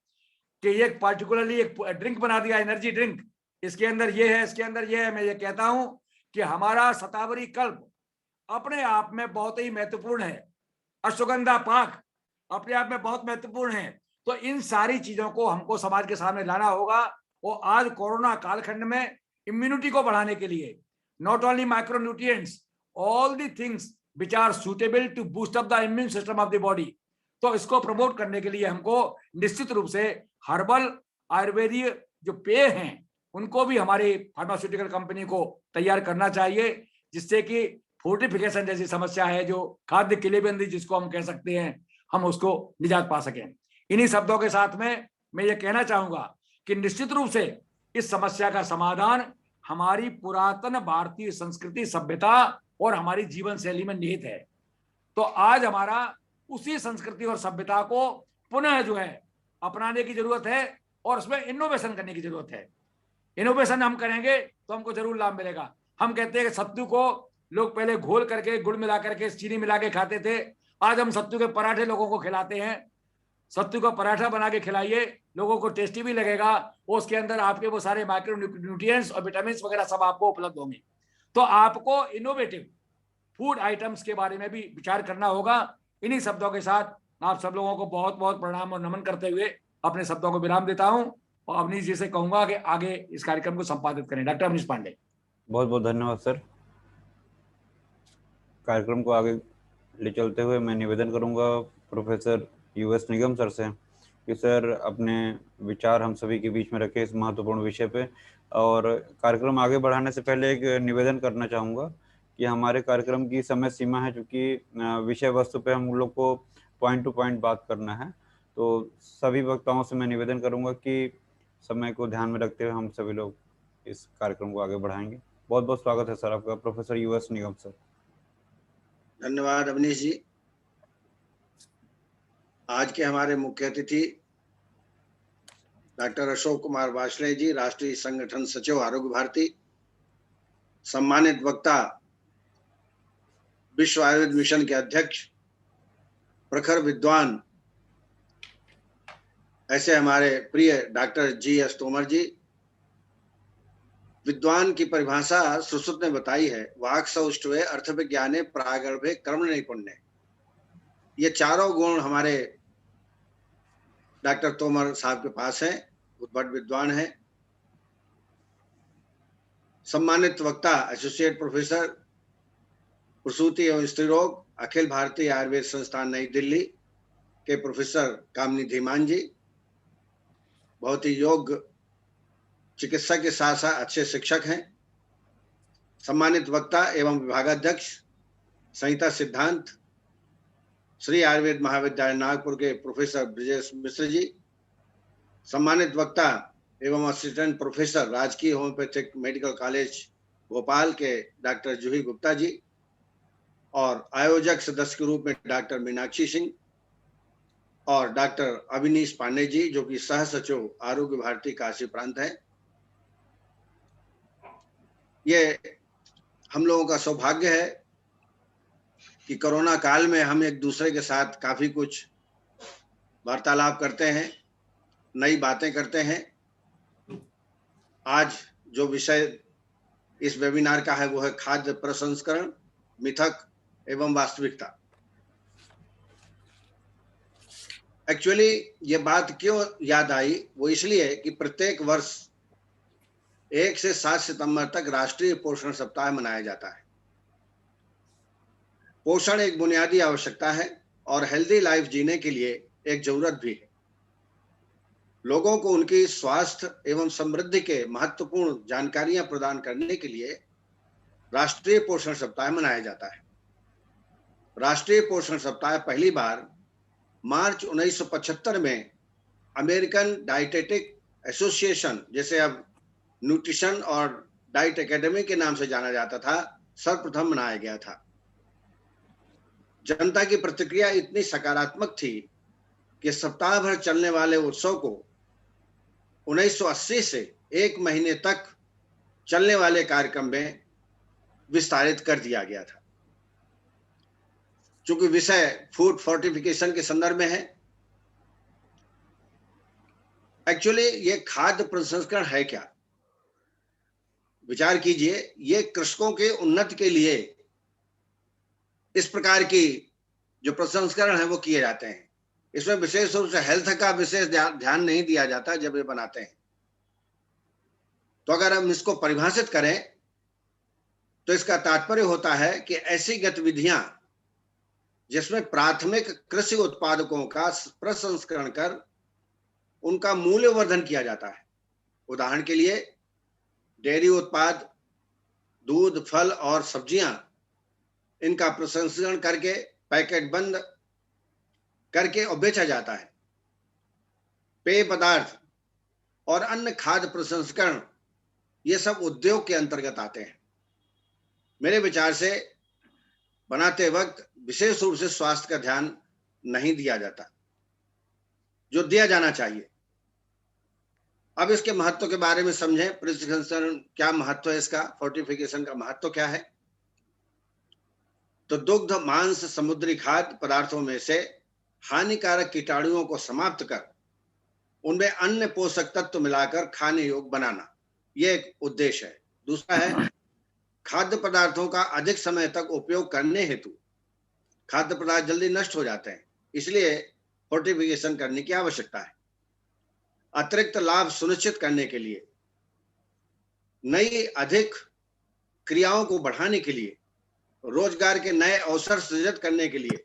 कि ये particularly एक drink बना दिया, एनर्जी ड्रिंक, इसके अंदर ये है, इसके अंदर ये है। मैं ये कहता हूं कि हमारा शतावरी कल्प अपने आप में बहुत ही महत्वपूर्ण है, अश्वगंधा पाक अपने आप में बहुत महत्वपूर्ण है। तो इन सारी चीजों को हमको समाज के सामने लाना होगा। और आज कोरोना कालखंड में इम्यूनिटी को बढ़ाने के लिए not only micronutrients, all the things which are suitable to boost up the immune system of the body, तो इसको प्रमोट करने के लिए हमको निश्चित रूप से हर्बल आयुर्वेदीय जो पेय हैं उनको भी हमारी फार्मास्यूटिकल कंपनी को तैयार करना चाहिए, जिससे कि फोर्टिफिकेशन जैसी समस्या है, जो खाद्य किलेबंदी जिसको हम कह सकते हैं, हम उसको निजात पा सकें। इन्हीं शब्दों के साथ में मैं ये कहना चाहूंगा कि निश्चित रूप से इस समस्या का समाधान हमारी पुरातन भारतीय संस्कृति, सभ्यता और हमारी जीवन शैली में निहित है। तो आज हमारा उसी संस्कृति और सभ्यता को पुनः जो है अपनाने की जरूरत है और उसमें इनोवेशन करने की जरूरत है। इनोवेशन हम करेंगे तो हमको जरूर लाभ मिलेगा। हम कहते हैं कि सत्तू को लोग पहले घोल करके गुड़ मिला करके चीनी मिला के खाते थे, आज हम सत्तू के पराठे लोगों को खिलाते हैं। सत्तू का पराठा बना के खिलाइए, लोगों को टेस्टी भी लगेगा, और उसके अंदर आपके वो सारे माइक्रो न्यूट्रिएंट्स और विटामिन वगैरह सब आपको उपलब्ध होंगे। तो आपको इनोवेटिव फूड आइटम्स के बारे में भी विचार करना होगा। इन्हीं शब्दों के साथ आप सब लोगों को बहुत बहुत प्रणाम और नमन करते हुए अपने शब्दों को विराम देता हूं और अवनीश जी से कहूंगा कि आगे इस कार्यक्रम को संपादित करें। डॉक्टर अवनीश पांडे। बहुत बहुत धन्यवाद सर। कार्यक्रम को आगे ले चलते हुए मैं निवेदन करूंगा प्रोफेसर यूएस निगम सर से कि सर अपने विचार हम सभी के बीच में रखें इस महत्वपूर्ण विषय पे। और कार्यक्रम आगे बढ़ाने से पहले एक निवेदन करना चाहूँगा कि हमारे कार्यक्रम की समय सीमा है, क्योंकि विषय वस्तु पे हम लोग को पॉइंट टू पॉइंट बात करना है। तो सभी वक्ताओं से मैं निवेदन करूंगा कि समय को ध्यान में रखते हुए हम सभी लोग इस कार्यक्रम को आगे बढ़ाएंगे। बहुत बहुत स्वागत है सर आपका, प्रोफेसर यूएस निगम सर। धन्यवाद अवनीश जी। आज के हमारे मुख्य अतिथि डॉक्टर अशोक कुमार वार्ष्णेय जी, राष्ट्रीय संगठन सचिव आरोग्य भारती, सम्मानित वक्ता विश्व आयुर्वेद मिशन के अध्यक्ष, प्रखर विद्वान ऐसे हमारे प्रिय डॉक्टर जी.एस. तोमर जी। विद्वान की परिभाषा सुश्रुत ने बताई है, वाक् सौष्ठवे अर्थ विज्ञाने प्रागर्भे कर्म नैपुण्य। ये चारों गुण हमारे डॉक्टर तोमर साहब के पास हैं, बहुत बड़े विद्वान हैं। सम्मानित वक्ता एसोसिएट प्रोफेसर प्रसूति एवं स्त्री रोग, अखिल भारतीय आयुर्वेद संस्थान नई दिल्ली के प्रोफेसर कामनी धीमान जी, बहुत ही योग्य चिकित्सक के साथ साथ अच्छे शिक्षक हैं। सम्मानित वक्ता एवं विभागाध्यक्ष संहिता सिद्धांत श्री आयुर्वेद महाविद्यालय नागपुर के प्रोफेसर ब्रजेश मिश्र जी। सम्मानित वक्ता एवं असिस्टेंट प्रोफेसर राजकीय होम्योपैथिक मेडिकल कॉलेज भोपाल के डॉक्टर जूही गुप्ता जी। और आयोजक सदस्य के रूप में डॉक्टर मीनाक्षी सिंह और डॉक्टर अविनीश पांडे जी, जो कि सह सचिव आरोग्य भारती काशी प्रांत है। ये हम लोगों का सौभाग्य है कि कोरोना काल में हम एक दूसरे के साथ काफी कुछ वार्तालाप करते हैं, नई बातें करते हैं। आज जो विषय इस वेबिनार का है वो है खाद्य प्रसंस्करण, मिथक एवं वास्तविकता। एक्चुअली ये बात क्यों याद आई, वो इसलिए कि प्रत्येक वर्ष 1 से 7 सितंबर तक राष्ट्रीय पोषण सप्ताह मनाया जाता है। पोषण एक बुनियादी आवश्यकता है और हेल्दी लाइफ जीने के लिए एक जरूरत भी है। लोगों को उनकी स्वास्थ्य एवं समृद्धि के महत्वपूर्ण जानकारियां प्रदान करने के लिए राष्ट्रीय पोषण सप्ताह मनाया जाता है। राष्ट्रीय पोषण सप्ताह पहली बार मार्च 1975 में अमेरिकन डाइटेटिक एसोसिएशन, जैसे अब न्यूट्रिशन और डाइट एकेडमी के नाम से जाना जाता था, सर्वप्रथम मनाया गया था। जनता की प्रतिक्रिया इतनी सकारात्मक थी कि सप्ताह भर चलने वाले उत्सव को 1980 से 1 महीने तक चलने वाले कार्यक्रम में विस्तारित कर दिया गया था। चूंकि विषय फूड फोर्टिफिकेशन के संदर्भ में है, एक्चुअली ये खाद्य प्रसंस्करण है क्या? विचार कीजिए, ये कृषकों के उन्नति के लिए इस प्रकार की जो प्रसंस्करण है वो किए जाते हैं। इसमें विशेष रूप से हेल्थ का विशेष ध्यान नहीं दिया जाता जब ये बनाते हैं। तो अगर हम इसको परिभाषित करें तो इसका तात्पर्य होता है कि ऐसी गतिविधियां जिसमें प्राथमिक कृषि उत्पादकों का प्रसंस्करण कर उनका मूल्यवर्धन किया जाता है। उदाहरण के लिए डेयरी उत्पाद, दूध, फल और सब्जियां, इनका प्रसंस्करण करके पैकेट बंद करके और बेचा जाता है। पेय पदार्थ और अन्य खाद्य प्रसंस्करण, ये सब उद्योग के अंतर्गत आते हैं। मेरे विचार से बनाते वक्त विशेष रूप से स्वास्थ्य का ध्यान नहीं दिया जाता जो दिया जाना चाहिए। अब इसके महत्व के बारे में समझें। प्रसंस्करण क्या महत्व है इसका, फोर्टिफिकेशन का महत्व क्या है? तो दुग्ध, मांस, समुद्री खाद्य पदार्थों में से हानिकारक कीटाणुओं को समाप्त कर उनमें अन्य पोषक तत्व मिलाकर खाने योग्य बनाना, यह एक उद्देश्य है। दूसरा है खाद्य पदार्थों का अधिक समय तक उपयोग करने हेतु खाद्य पदार्थ जल्दी नष्ट हो जाते हैं, इसलिए फोर्टिफिकेशन करने की आवश्यकता है। अतिरिक्त लाभ सुनिश्चित करने के लिए, नई अधिक क्रियाओं को बढ़ाने के लिए, रोजगार के नए अवसर सृजित करने के लिए,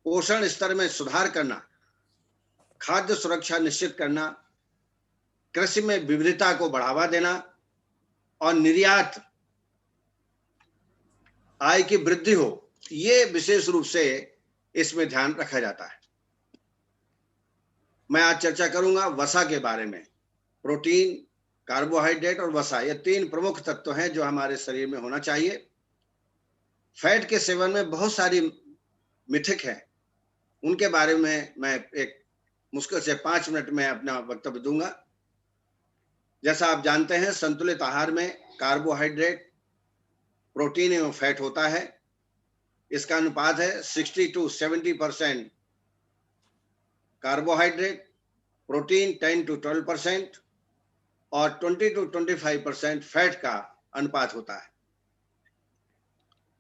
पोषण स्तर में सुधार करना, खाद्य सुरक्षा निश्चित करना, कृषि में विविधता को बढ़ावा देना और निर्यात आय की वृद्धि हो, ये विशेष रूप से इसमें ध्यान रखा जाता है। मैं आज चर्चा करूंगा वसा के बारे में। प्रोटीन, कार्बोहाइड्रेट और वसा, ये 3 प्रमुख तत्व हैं जो हमारे शरीर में होना चाहिए। फैट के सेवन में बहुत सारी मिथक हैं, उनके बारे में मैं एक मुश्किल से 5 मिनट में अपना वक्तव्य दूंगा। जैसा आप जानते हैं, संतुलित आहार में कार्बोहाइड्रेट, प्रोटीन एवं फैट होता है। इसका अनुपात है 60 to 70% कार्बोहाइड्रेट, प्रोटीन 10 to 12% और 20 to 25% फैट का अनुपात होता है।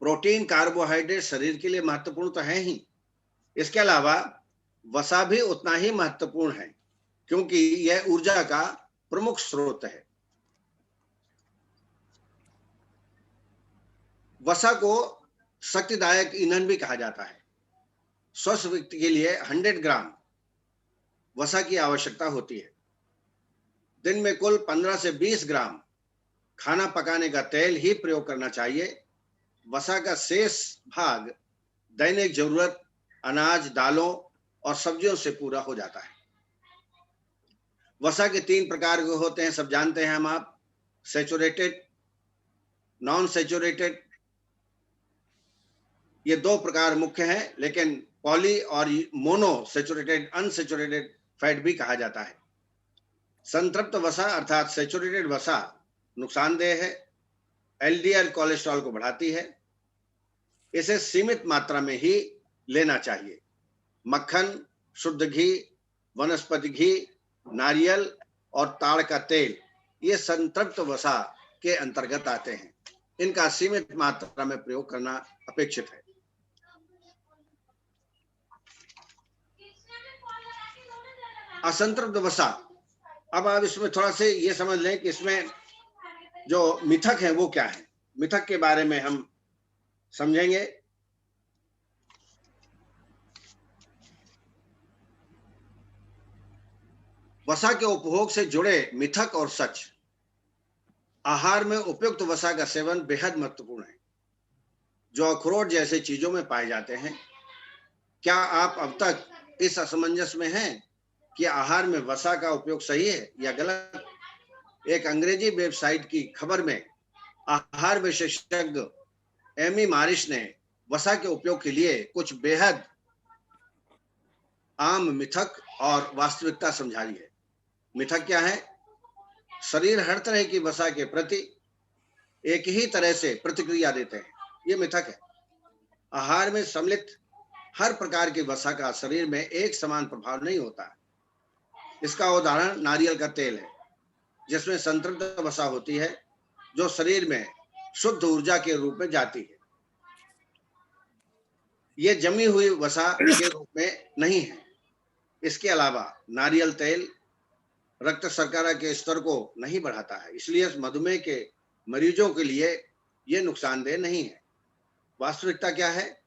प्रोटीन, कार्बोहाइड्रेट शरीर के लिए महत्वपूर्ण तो है ही, इसके अलावा वसा भी उतना ही महत्वपूर्ण है क्योंकि यह ऊर्जा का प्रमुख स्रोत है। वसा को शक्तिदायक ईंधन भी कहा जाता है। स्वस्थ व्यक्ति के लिए 100 ग्राम वसा की आवश्यकता होती है। दिन में कुल 15 से 20 ग्राम खाना पकाने का तेल ही प्रयोग करना चाहिए। वसा का शेष भाग दैनिक जरूरत अनाज, दालों और सब्जियों से पूरा हो जाता है। वसा के 3 प्रकार के होते हैं, सब जानते हैं हम आप। सैचुरेटेड, नॉन सैचुरेटेड ये दो प्रकार मुख्य हैं, लेकिन पॉली और मोनो सेचुरेटेड अनसेचुरेटेड फैट भी कहा जाता है। संतृप्त वसा अर्थात सेचुरेटेड वसा नुकसानदेह है, एलडीएल कोलेस्ट्रॉल को बढ़ाती है। इसे सीमित मात्रा में ही लेना चाहिए। मक्खन, शुद्ध घी, वनस्पति घी, नारियल और ताड़ का तेल ये संतृप्त वसा के अंतर्गत आते हैं। इनका सीमित मात्रा में प्रयोग करना अपेक्षित है। असंतृप्त वसा, अब आप इसमें थोड़ा से ये समझ लें कि इसमें जो मिथक है वो क्या है। मिथक के बारे में हम समझेंगे। वसा के उपभोग से जुड़े मिथक और सच। आहार में उपयुक्त वसा का सेवन बेहद महत्वपूर्ण है, जो अखरोट जैसे चीजों में पाए जाते हैं। क्या आप अब तक इस असमंजस में हैं कि आहार में वसा का उपयोग सही है या गलत? एक अंग्रेजी वेबसाइट की खबर में आहार विशेषज्ञ एमी मारिश ने वसा के उपयोग के लिए कुछ बेहद आम मिथक और वास्तविकता समझाई है। मिथक क्या है? शरीर हर तरह की वसा के प्रति एक ही तरह से प्रतिक्रिया देते हैं, ये मिथक है। आहार में सम्मिलित हर प्रकार की वसा का शरीर में एक समान प्रभाव नहीं होता। इसका उदाहरण नारियल का तेल है, जिसमें संतृप्त वसा होती है, जो शरीर में शुद्ध ऊर्जा के रूप में जाती है। ये जमी हुई वसा के रूप में नहीं है। इसके अलावा नारियल तेल रक्त शर्करा के स्तर को नहीं बढ़ाता है, इसलिए मधुमेह के मरीजों के लिए यह नुकसानदेह नहीं है। वास्तविकता क्या है?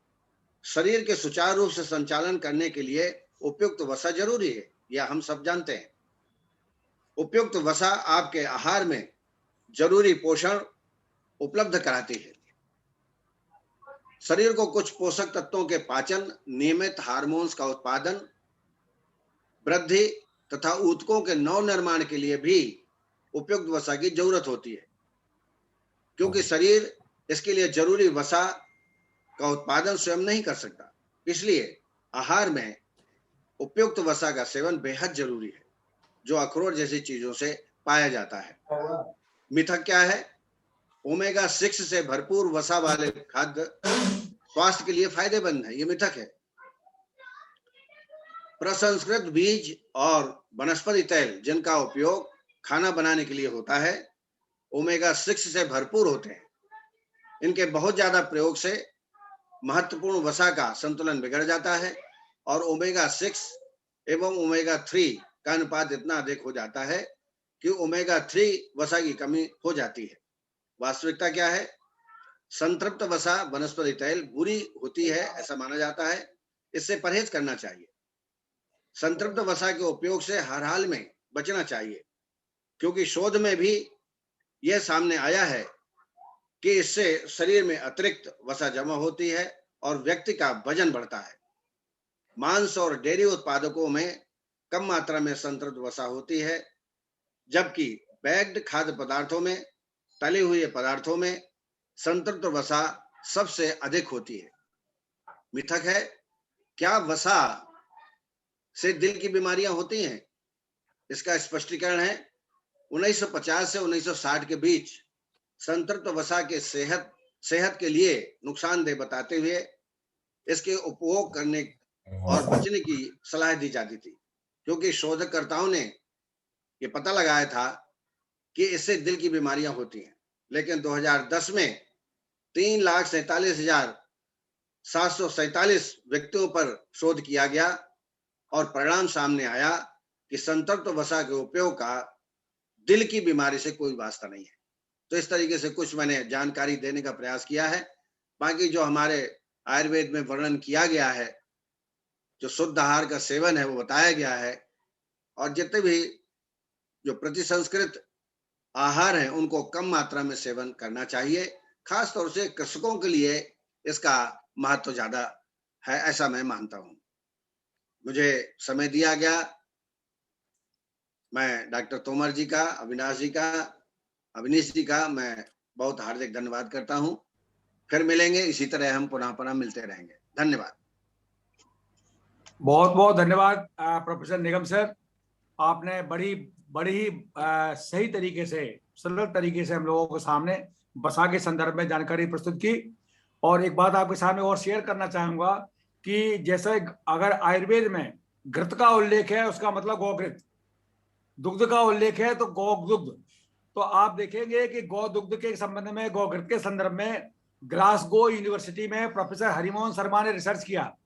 शरीर के सुचारू रूप से संचालन करने के लिए उपयुक्त वसा जरूरी है, यह हम सब जानते हैं। उपयुक्त वसा आपके आहार में जरूरी पोषण उपलब्ध कराती है। शरीर को कुछ पोषक तत्वों के पाचन, नियमित हार्मोन्स का उत्पादन, वृद्धि तथा ऊतकों के नव निर्माण के लिए भी उपयुक्त वसा की जरूरत होती है, क्योंकि शरीर इसके लिए जरूरी वसा का उत्पादन स्वयं नहीं कर सकता। इसलिए आहार में उपयुक्त वसा का सेवन बेहद जरूरी है, जो अखरोट जैसी चीजों से पाया जाता है। मिथक क्या है? ओमेगा 6 से भरपूर वसा वाले खाद्य स्वास्थ्य के लिए फायदेमंद है, ये मिथक है। प्रसंस्कृत बीज और वनस्पति तेल जिनका उपयोग खाना बनाने के लिए होता है, ओमेगा 6 से भरपूर होते हैं। इनके बहुत ज्यादा प्रयोग से महत्वपूर्ण वसा का संतुलन बिगड़ जाता है और ओमेगा 6 एवं ओमेगा 3 का अनुपात इतना अधिक हो जाता है कि ओमेगा 3 वसा की कमी हो जाती है। वास्तविकता क्या है? संतृप्त वसा वनस्पति तेल बुरी होती है ऐसा माना जाता है, इससे परहेज करना चाहिए। संतृप्त वसा के उपयोग से हर हाल में बचना चाहिए, क्योंकि शोध में भी यह सामने आया है कि इससे शरीर में अतिरिक्त वसा जमा होती है और व्यक्ति का वजन बढ़ता है। मांस और डेयरी उत्पादकों में कम मात्रा में संतृप्त वसा होती है, जबकि पैक्ड खाद्य पदार्थों में, तले हुए पदार्थों में संतृप्त वसा सबसे अधिक होती है। मिथक है, क्या वसा से दिल की बीमारियां होती हैं? इसका स्पष्टीकरण है 1950 से 1960 के बीच संतृप्त वसा के सेहत के लिए नुकसानदेह बताते हुए इसके उपभोग करने और बचने की सलाह दी जाती थी, क्योंकि शोधकर्ताओं ने ये पता लगाया था कि इससे दिल की बीमारियां होती हैं। लेकिन 2010 में 3,47,747 व्यक्तियों पर शोध किया गया और परिणाम सामने आया कि संतृप्त वसा के उपयोग का दिल की बीमारी से कोई वास्ता नहीं है। तो इस तरीके से कुछ मैंने जानकारी देने का प्रयास किया है। बाकी जो हमारे आयुर्वेद में वर्णन किया गया है, जो शुद्ध आहार का सेवन है वो बताया गया है, और जितने भी जो प्रतिसंस्कृत आहार हैं उनको कम मात्रा में सेवन करना चाहिए। खास तौर से कृषकों के लिए इसका महत्व ज्यादा है ऐसा मैं मानता हूं। मुझे समय दिया गया, मैं डॉक्टर तोमर जी का, अविनाश जी का, अविनीश जी का मैं बहुत हार्दिक धन्यवाद करता हूं। फिर मिलेंगे, इसी तरह हम पुनः पुनः मिलते रहेंगे। धन्यवाद। बहुत बहुत धन्यवाद प्रोफेसर निगम सर। आपने बड़ी ही सही तरीके से, सरल तरीके से हम लोगों को सामने बसा के संदर्भ में जानकारी प्रस्तुत की। और एक बात आपके सामने और शेयर करना चाहूंगा कि जैसे अगर आयुर्वेद में घृत का उल्लेख है, उसका मतलब गौघृत, दुग्ध का उल्लेख है तो गौ दुग्ध। तो आप देखेंगे कि गौ दुग्ध के संबंध में, गौघृत के संदर्भ में ग्लासगो यूनिवर्सिटी में प्रोफेसर हरिमोहन शर्मा ने रिसर्च किया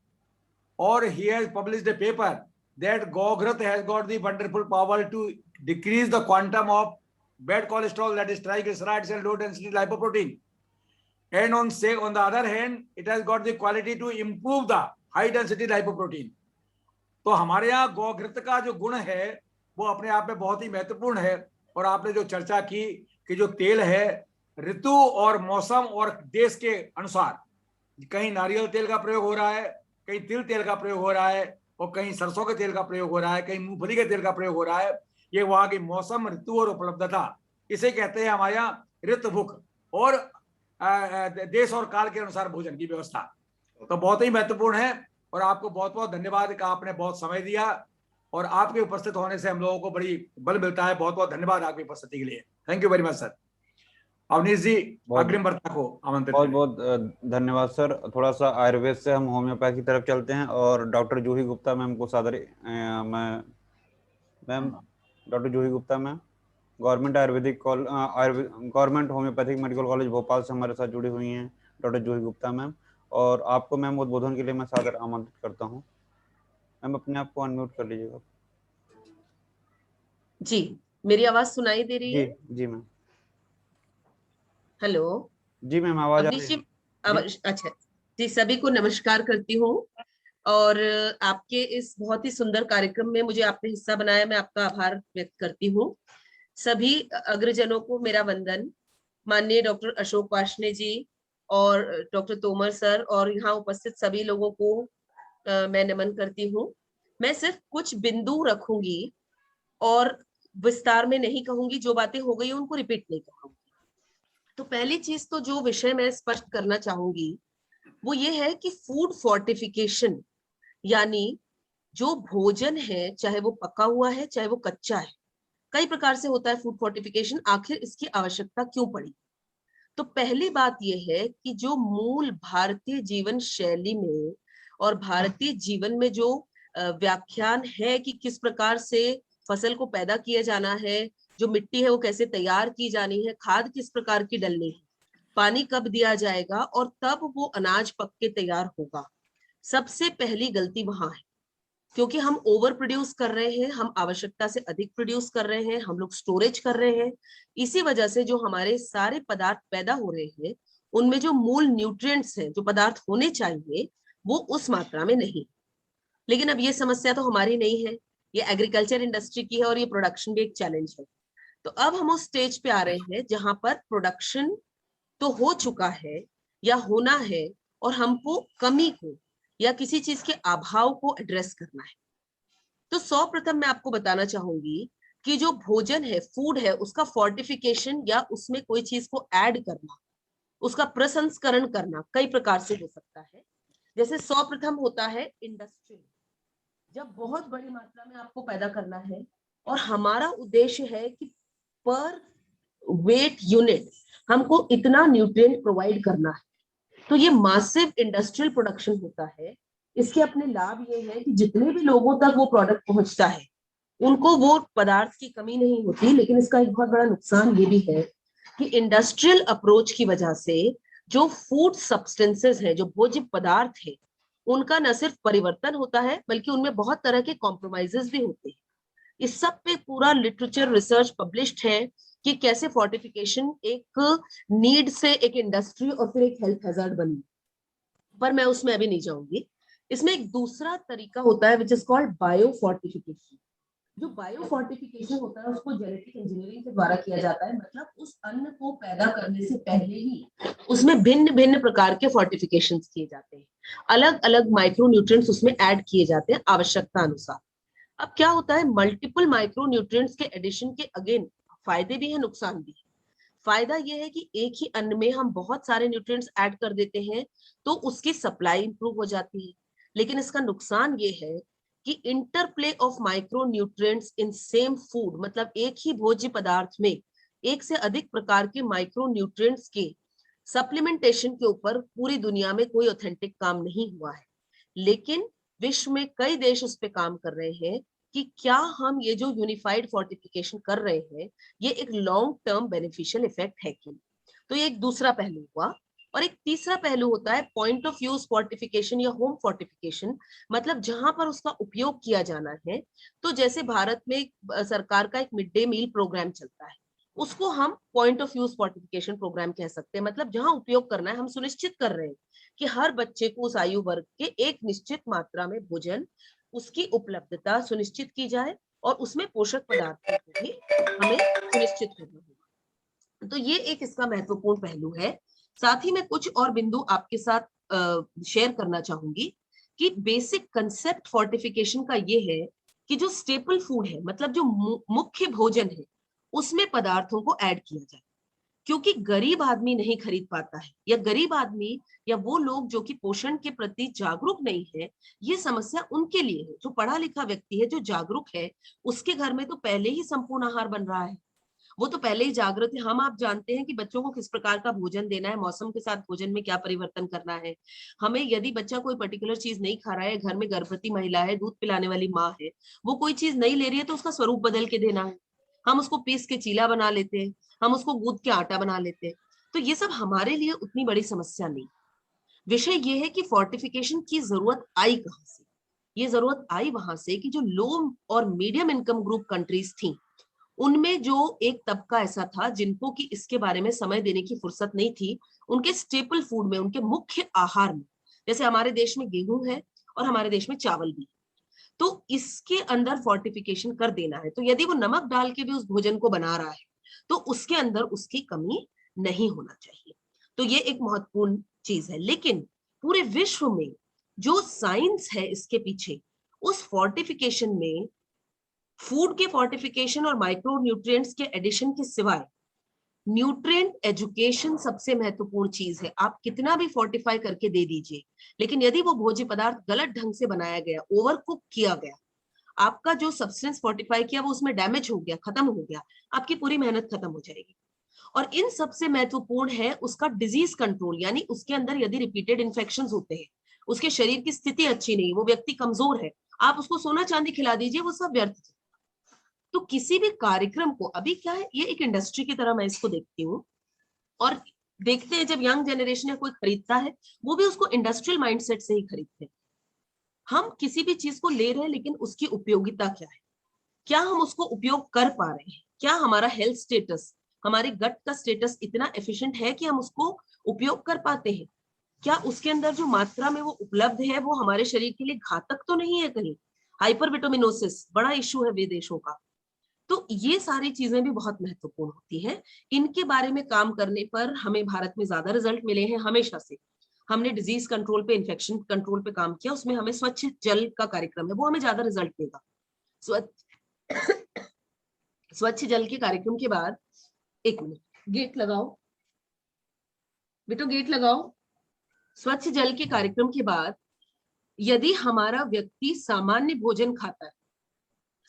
और he has published a paper that goghrut has got the wonderful power to decrease the quantum of bad cholesterol, that is triglycerides and low density lipoprotein, and on the other hand it has got the quality to improve the high density lipoprotein. तो हमारे यहाँ गौघृत का जो गुण है वो अपने आप में बहुत ही महत्वपूर्ण है। और आपने जो चर्चा की कि जो तेल है ऋतु और मौसम और देश के अनुसार, कहीं नारियल तेल का प्रयोग हो रहा है, कहीं तिल तेल का प्रयोग हो रहा है, और कहीं सरसों के तेल का प्रयोग हो रहा है, कहीं मूंगफली के तेल का प्रयोग हो रहा है। ये वहां की मौसम, ऋतु और उपलब्धता, इसे कहते हैं हमारे यहाँ ऋतुभुक और देश और काल के अनुसार भोजन की व्यवस्था। तो बहुत ही महत्वपूर्ण है। और आपको बहुत बहुत धन्यवाद कि आपने बहुत समय दिया और आपके उपस्थित होने से हम लोगों को बड़ी बल मिलता है। बहुत बहुत धन्यवाद आपकी उपस्थिति के लिए। Thank you very much sir. Avneesh ji, अग्रिम वक्ता को आमंत्रित। बहुत बहुत धन्यवाद सर। थोड़ा सा आयुर्वेद से हम होम्योपैथी की तरफ चलते हैं और डॉक्टर जूही गुप्ता मैम को ma'am doctor Juhi Gupta ma'am government homeopathic medical college Bhopal से हमारे साथ जुड़ी हुई हैं, डॉक्टर जूही गुप्ता मैम। और आपको मैम उद्बोधन के लिए मैं सादर आमंत्रित करता हूँ। मैम अपने आप को अनम्यूट कर लीजिएगा। जी, मेरी आवाज सुनाई दे रही है? जी मैम। हेलो जी मैम, आवाज आ रही है? अच्छा जी, सभी को नमस्कार करती हूँ और आपके इस बहुत ही सुंदर कार्यक्रम में मुझे आपने हिस्सा बनाया, मैं आपका आभार व्यक्त करती हूँ। सभी अग्रजनों को मेरा वंदन। माननीय डॉक्टर अशोक वार्ष्णेय जी और डॉक्टर तोमर सर और यहाँ उपस्थित सभी लोगों को मैं नमन करती हूँ। मैं सिर्फ कुछ बिंदु रखूंगी और विस्तार में नहीं कहूंगी, जो बातें हो गई उनको रिपीट नहीं कहूंगी। तो पहली चीज तो जो विषय मैं स्पष्ट करना चाहूंगी वो ये है कि फूड फोर्टिफिकेशन, यानी जो भोजन है, चाहे वो पका हुआ है चाहे वो कच्चा है, कई प्रकार से होता है फूड फोर्टिफिकेशन। आखिर इसकी आवश्यकता क्यों पड़ी? तो पहली बात यह है कि जो मूल भारतीय जीवन शैली में और भारतीय जीवन में जो व्याख्यान है कि किस प्रकार से फसल को पैदा किया जाना है, जो मिट्टी है वो कैसे तैयार की जानी है, खाद किस प्रकार की डलनी है, पानी कब दिया जाएगा और तब वो अनाज पक के तैयार होगा। सबसे पहली गलती वहां है, क्योंकि हम ओवर प्रोड्यूस कर रहे हैं, हम आवश्यकता से अधिक प्रोड्यूस कर रहे हैं, हम लोग स्टोरेज कर रहे हैं। इसी वजह से जो हमारे सारे पदार्थ पैदा हो रहे हैं उनमें जो मूल न्यूट्रिएंट्स हैं, जो पदार्थ होने चाहिए, वो उस मात्रा में नहीं। लेकिन अब ये समस्या तो हमारी नहीं है, ये एग्रीकल्चर इंडस्ट्री की है और ये प्रोडक्शन भी एक चैलेंज है। तो अब हम उस स्टेज पे आ रहे हैं जहां पर प्रोडक्शन तो हो चुका है या होना है और हमको कमी को या किसी चीज के अभाव को एड्रेस करना है। तो सर्वप्रथम मैं आपको बताना चाहूंगी कि जो भोजन है, फूड है, उसका फोर्टिफिकेशन या उसमें कोई चीज को ऐड करना, उसका प्रसंस्करण करना कई प्रकार से हो सकता है। जैसे सर्वप्रथम होता है इंडस्ट्री, जब बहुत बड़ी मात्रा में आपको पैदा करना है और हमारा उद्देश्य है कि पर वेट यूनिट हमको इतना न्यूट्रिएंट प्रोवाइड करना है, तो ये मासिव इंडस्ट्रियल प्रोडक्शन होता है। इसके अपने लाभ ये है कि जितने भी लोगों तक वो प्रोडक्ट पहुंचता है उनको वो पदार्थ की कमी नहीं होती। लेकिन इसका एक बहुत बड़ा नुकसान ये भी है कि इंडस्ट्रियल अप्रोच की वजह से जो फूड सब्सटेंसेस है, जो भोज्य पदार्थ है, उनका न सिर्फ परिवर्तन होता है बल्कि उनमें बहुत तरह के कॉम्प्रोमाइजेस भी होते हैं। इस सब पे पूरा लिटरेचर रिसर्च पब्लिश्ड है कि कैसे फोर्टिफिकेशन एक नीड से एक इंडस्ट्री और फिर एक हेल्थ हैजर्ड बनी, पर मैं उसमें अभी नहीं जाऊंगी। इसमें एक दूसरा तरीका होता है which is called bio fortification. जो बायो फोर्टिफिकेशन होता है उसको जेनेटिक इंजीनियरिंग के द्वारा किया जाता है, मतलब उस अन्न को पैदा करने से पहले ही उसमें भिन्न भिन्न प्रकार के फोर्टिफिकेशन किए जाते हैं, अलग अलग माइक्रो न्यूट्रिएंट्स उसमें ऐड किए जाते हैं आवश्यकता अनुसार। अब क्या होता है, मल्टीपल माइक्रो न्यूट्रिएंट्स के एडिशन के अगेन फायदे भी है, नुकसान भी है। फायदा यह है कि एक ही अन्न में हम बहुत सारे न्यूट्रिएंट्स ऐड कर देते हैं तो उसकी सप्लाई इंप्रूव हो जाती है। लेकिन इसका नुकसान ये है कि interplay of micro nutrients in same food, मतलब एक ही भोज्य पदार्थ में एक से अधिक प्रकार के माइक्रो न्यूट्रिएंट्स के सप्लीमेंटेशन के ऊपर पूरी दुनिया में कोई ऑथेंटिक काम नहीं हुआ है। लेकिन विश्व में कई देश उस पर काम कर रहे हैं कि क्या हम ये जो यूनिफाइड फोर्टिफिकेशन कर रहे हैं ये एक लॉन्ग टर्म बेनिफिशियल इफेक्ट है कि। तो ये एक दूसरा पहलू हुआ। और एक तीसरा पहलू होता है पॉइंट ऑफ यूज फोर्टिफिकेशन या होम फोर्टिफिकेशन, मतलब जहां पर उसका उपयोग किया जाना है। तो जैसे भारत में सरकार का एक मिड डे मील प्रोग्राम चलता है, उसको हम point of use fortification program कह सकते हैं। मतलब जहां उपयोग करना है हम सुनिश्चित कर रहे हैं कि हर बच्चे को उस आयु वर्ग के एक निश्चित मात्रा में भोजन, उसकी उपलब्धता सुनिश्चित की जाए और उसमें पोषक पदार्थों को भी हमें सुनिश्चित करना होगा। तो ये एक इसका महत्वपूर्ण पहलू है। साथ ही मैं कुछ और बिंदु आपके साथ शेयर करना चाहूंगी कि बेसिक कंसेप्ट फोर्टिफिकेशन का ये है कि जो स्टेपल फूड है, मतलब जो मुख्य भोजन है, उसमें पदार्थों को ऐड किया जाए। क्योंकि गरीब आदमी नहीं खरीद पाता है, या गरीब आदमी या वो लोग जो कि पोषण के प्रति जागरूक नहीं है, ये समस्या उनके लिए है। जो पढ़ा लिखा व्यक्ति है, जो जागरूक है, उसके घर में तो पहले ही संपूर्ण आहार बन रहा है, वो तो पहले ही जागृत है। हम आप जानते हैं कि बच्चों को किस प्रकार का भोजन देना है, मौसम के साथ भोजन में क्या परिवर्तन करना है। हमें यदि बच्चा कोई पर्टिकुलर चीज नहीं खा रहा है, घर में गर्भवती महिला है, दूध पिलाने वाली माँ है, वो कोई चीज नहीं ले रही है, तो उसका स्वरूप बदल के देना है। हम उसको पीस के चीला बना लेते हैं, हम उसको गूंद के आटा बना लेते हैं। तो ये सब हमारे लिए उतनी बड़ी समस्या नहीं। विषय ये है कि फोर्टिफिकेशन की जरूरत आई कहां से। ये जरूरत आई वहां से कि जो लो और मीडियम इनकम ग्रुप कंट्रीज थी, उनमें जो एक तबका ऐसा था जिनको कि इसके बारे में समय देने की फुर्सत नहीं थी, उनके स्टेपल फूड में, उनके मुख्य आहार में, जैसे हमारे देश में गेहूं है और हमारे देश में चावल भी, तो इसके अंदर फोर्टिफिकेशन कर देना है। तो यदि वो नमक डाल के भी उस भोजन को बना रहा है तो उसके अंदर उसकी कमी नहीं होना चाहिए। तो ये एक महत्वपूर्ण चीज है। लेकिन पूरे विश्व में जो साइंस है इसके पीछे, उस फोर्टिफिकेशन में फूड के फोर्टिफिकेशन और माइक्रो न्यूट्रिएंट्स के एडिशन के सिवाय न्यूट्रिएंट एजुकेशन सबसे महत्वपूर्ण चीज है। आप कितना भी फोर्टिफाई करके दे दीजिए, लेकिन यदि वो भोज्य पदार्थ गलत ढंग से बनाया गया, ओवर कुक किया गया, आपका जो सब्सटेंस फोर्टिफाई किया वो उसमें डैमेज हो गया, खत्म हो गया, आपकी पूरी मेहनत खत्म हो जाएगी। और इन सबसे महत्वपूर्ण है उसका डिजीज कंट्रोल, यानी उसके अंदर यदि रिपीटेड इन्फेक्शंस होते हैं, उसके शरीर की स्थिति अच्छी नहीं, वो व्यक्ति कमजोर है, आप उसको सोना चांदी खिला दीजिए, वो सब व्यर्थ है। तो किसी भी कार्यक्रम को, अभी क्या है, ये एक इंडस्ट्री की तरह मैं इसको देखती हूँ, और देखते हैं जब यंग जनरेशन या कोई खरीदता है, वो भी उसको इंडस्ट्रियल माइंडसेट से ही खरीदते हैं। हम किसी भी चीज को ले रहे हैं, लेकिन उसकी उपयोगिता क्या है, क्या हम उसको उपयोग कर पा रहे हैं, क्या हमारा हेल्थ स्टेटस, हमारे गट का स्टेटस इतना एफिशिएंट है कि हम उसको उपयोग कर पाते हैं, क्या उसके अंदर जो मात्रा में वो उपलब्ध है वो हमारे शरीर के लिए घातक तो नहीं है कहीं। हाइपरविटामिनोसिस बड़ा इश्यू है विदेशों का। तो ये सारी चीजें भी बहुत महत्वपूर्ण होती हैं। इनके बारे में काम करने पर हमें भारत में ज्यादा रिजल्ट मिले हैं हमेशा से। हमने डिजीज कंट्रोल पे, इन्फेक्शन कंट्रोल पे काम किया, उसमें हमें स्वच्छ जल का कार्यक्रम है, वो हमें ज्यादा रिजल्ट देगा। स्वच्छ जल के कार्यक्रम के बाद, एक मिनट, गेट लगाओ बेटो, गेट लगाओ। स्वच्छ जल के कार्यक्रम के बाद यदि हमारा व्यक्ति सामान्य भोजन खाता है,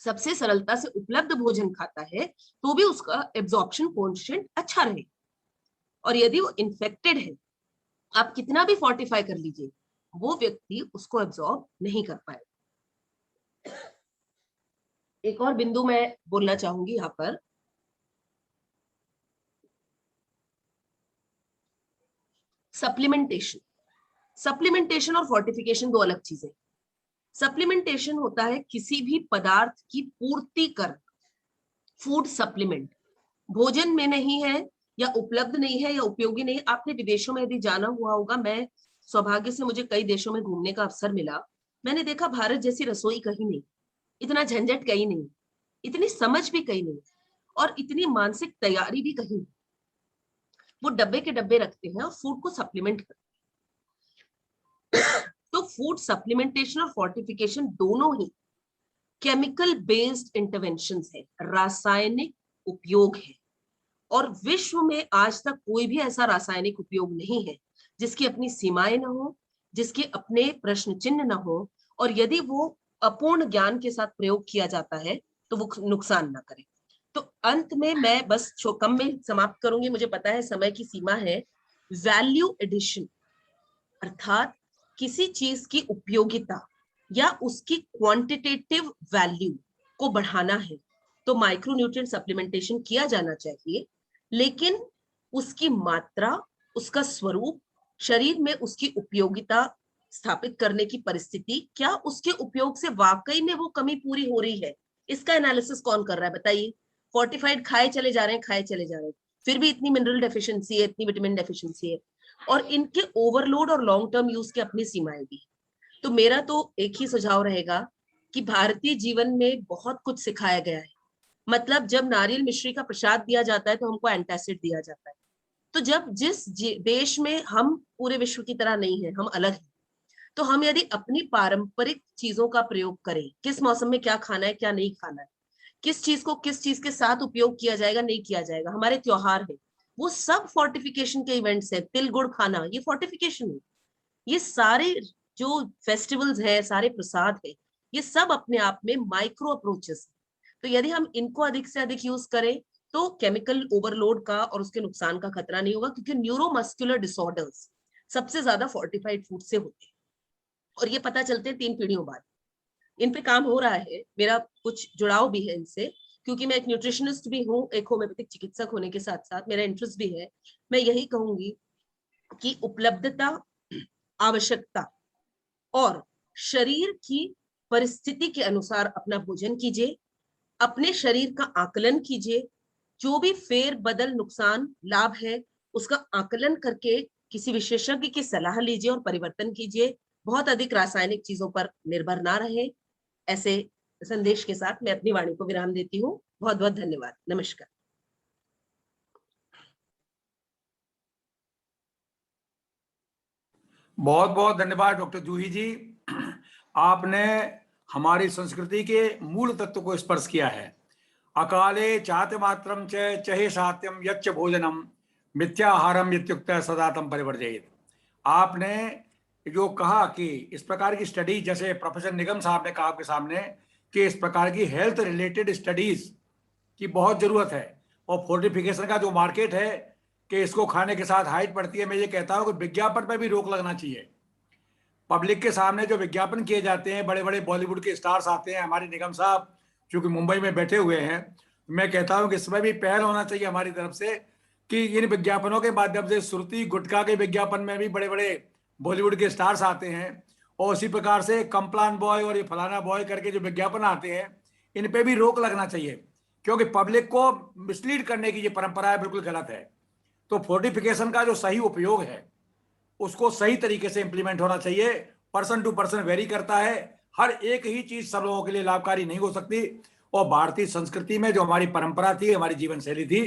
सबसे सरलता से उपलब्ध भोजन खाता है, तो भी उसका एब्जॉर्प्शन कोएफिशिएंट अच्छा रहे। और यदि वो इन्फेक्टेड है, आप कितना भी फोर्टिफाई कर लीजिए, वो व्यक्ति उसको एब्जॉर्ब नहीं कर पाए। एक और बिंदु मैं बोलना चाहूंगी यहाँ पर, सप्लीमेंटेशन। सप्लीमेंटेशन और फोर्टिफिकेशन दो अलग चीजें। सप्लीमेंटेशन होता है किसी भी पदार्थ की पूर्ति कर, फूड सप्लीमेंट भोजन में नहीं है या उपलब्ध नहीं है या उपयोगी नहीं। आपने विदेशों में यदि जाना हुआ होगा, मैं सौभाग्य से मुझे कई देशों में घूमने का अवसर मिला, मैंने देखा भारत जैसी रसोई कहीं नहीं, इतना झंझट कहीं नहीं, इतनी समझ भी कहीं नहीं, और इतनी मानसिक तैयारी भी कहीं नहीं। वो डब्बे के डब्बे रखते हैं और फूड को सप्लीमेंट करते हैं। तो फूड सप्लीमेंटेशन और फोर्टिफिकेशन दोनों ही केमिकल बेस्ड इंटरवेंशंस है, रासायनिक उपयोग है। और विश्व में आज तक कोई भी ऐसा रासायनिक उपयोग नहीं है जिसकी अपनी सीमाएं ना हो, जिसके अपने प्रश्न चिन्ह ना हो, और यदि वो अपूर्ण ज्ञान के साथ प्रयोग किया जाता है तो वो नुकसान ना करे। तो अंत में मैं बस कम में समाप्त करूंगी, मुझे पता है समय की सीमा है। वैल्यू एडिशन अर्थात किसी चीज की उपयोगिता या उसकी क्वांटिटेटिव वैल्यू को बढ़ाना है तो माइक्रोन्यूट्रिएंट सप्लीमेंटेशन किया जाना चाहिए, लेकिन उसकी मात्रा, उसका स्वरूप, शरीर में उसकी उपयोगिता स्थापित करने की परिस्थिति, क्या उसके उपयोग से वाकई में वो कमी पूरी हो रही है, इसका एनालिसिस कौन कर रहा है बताइए। फोर्टिफाइड खाए चले जा रहे हैं, खाए चले जा रहे हैं, फिर भी इतनी मिनरल डेफिशिएंसी है, इतनी विटामिन डेफिशिएंसी है, और इनके ओवरलोड और लॉन्ग टर्म यूज की अपनी सीमाएं भी। तो मेरा तो एक ही सुझाव रहेगा कि भारतीय जीवन में बहुत कुछ सिखाया गया है। मतलब जब नारियल मिश्री का प्रसाद दिया जाता है तो हमको एंटासिड दिया जाता है। तो जब जिस देश में हम पूरे विश्व की तरह नहीं है, हम अलग हैं, तो हम यदि अपनी पारंपरिक चीजों का प्रयोग करें, किस मौसम में क्या खाना है क्या नहीं खाना है, किस चीज को किस चीज के साथ उपयोग किया जाएगा नहीं किया जाएगा, हमारे त्योहार है वो सब फोर्टिफिकेशन के इवेंट्स है। तिल गुड़ खाना ये फोर्टिफिकेशन है। ये सारे जो फेस्टिवल्स है, सारे प्रसाद है, ये सब अपने आप में माइक्रो अप्रोचेस। तो यदि हम इनको अधिक से अधिक यूज करें तो केमिकल ओवरलोड का और उसके नुकसान का खतरा नहीं होगा, क्योंकि न्यूरोमस्कुलर डिसऑर्डर्स सबसे ज्यादा फोर्टिफाइड फूड से होते हैं और ये पता चलते हैं 3 पीढ़ियों बाद। इन पे काम हो रहा है, मेरा कुछ जुड़ाव भी है इनसे, क्योंकि मैं एक न्यूट्रिशनिस्ट भी हूँ, एक होम्योपैथिक चिकित्सक होने के साथ साथ मेरा इंटरेस्ट भी है। मैं यही कहूंगी कि उपलब्धता, आवश्यकता और शरीर की परिस्थिति के अनुसार अपना भोजन कीजिए, अपने शरीर का आकलन कीजिए, जो भी फेर बदल नुकसान लाभ है उसका आकलन करके किसी विशेषज्ञ की सलाह लीजिए और परिवर्तन कीजिए। बहुत अधिक रासायनिक चीजों पर निर्भर ना रहे। ऐसे संदेश के साथ मैं अपनी वाणी को विराम देती हूँ। बहुत बहुत धन्यवाद। नमस्कार। बहुत बहुत धन्यवाद डॉक्टर जूही जी। आपने हमारी संस्कृति के मूल तत्व को स्पर्श किया है। अकाले चाति मात्रम च चहे सात्यम यच्च भोजनम मिथ्याहारम इत्युक्त सदातम परिवर्जयेत। आपने जो कहा कि इस प्रकार की स्टडी, जैसे प्रोफेसर निगम साहब ने कहा आपके सामने कि इस प्रकार की हेल्थ रिलेटेड स्टडीज की बहुत जरूरत है, और फोर्टिफिकेशन का जो मार्केट है कि इसको खाने के साथ हाइट बढ़ती है, मैं ये कहता हूं कि विज्ञापन पर भी रोक लगना चाहिए। पब्लिक के सामने जो विज्ञापन किए जाते हैं, बड़े बड़े बॉलीवुड के स्टार्स आते हैं, हमारे निगम साहब चूंकि मुंबई में बैठे हुए हैं, मैं कहता हूं कि इसमें भी पहल होना चाहिए हमारी तरफ से कि इन विज्ञापनों के माध्यम से, सुरती गुटखा के विज्ञापन में भी बड़े बड़े बॉलीवुड के स्टार्स आते हैं, और उसी प्रकार से कम्प्लान बॉय और ये फलाना बॉय करके जो विज्ञापन आते हैं, इन पे भी रोक लगना चाहिए, क्योंकि पब्लिक को मिसलीड करने की ये परंपरा है, बिल्कुल गलत है। तो फोर्टिफिकेशन का जो सही उपयोग है उसको सही तरीके से इंप्लीमेंट होना चाहिए। पर्सन टू पर्सन वेरी करता है, हर एक ही चीज सब लोगों के लिए लाभकारी नहीं हो सकती। और भारतीय संस्कृति में जो हमारी परंपरा थी, हमारी जीवन शैली थी,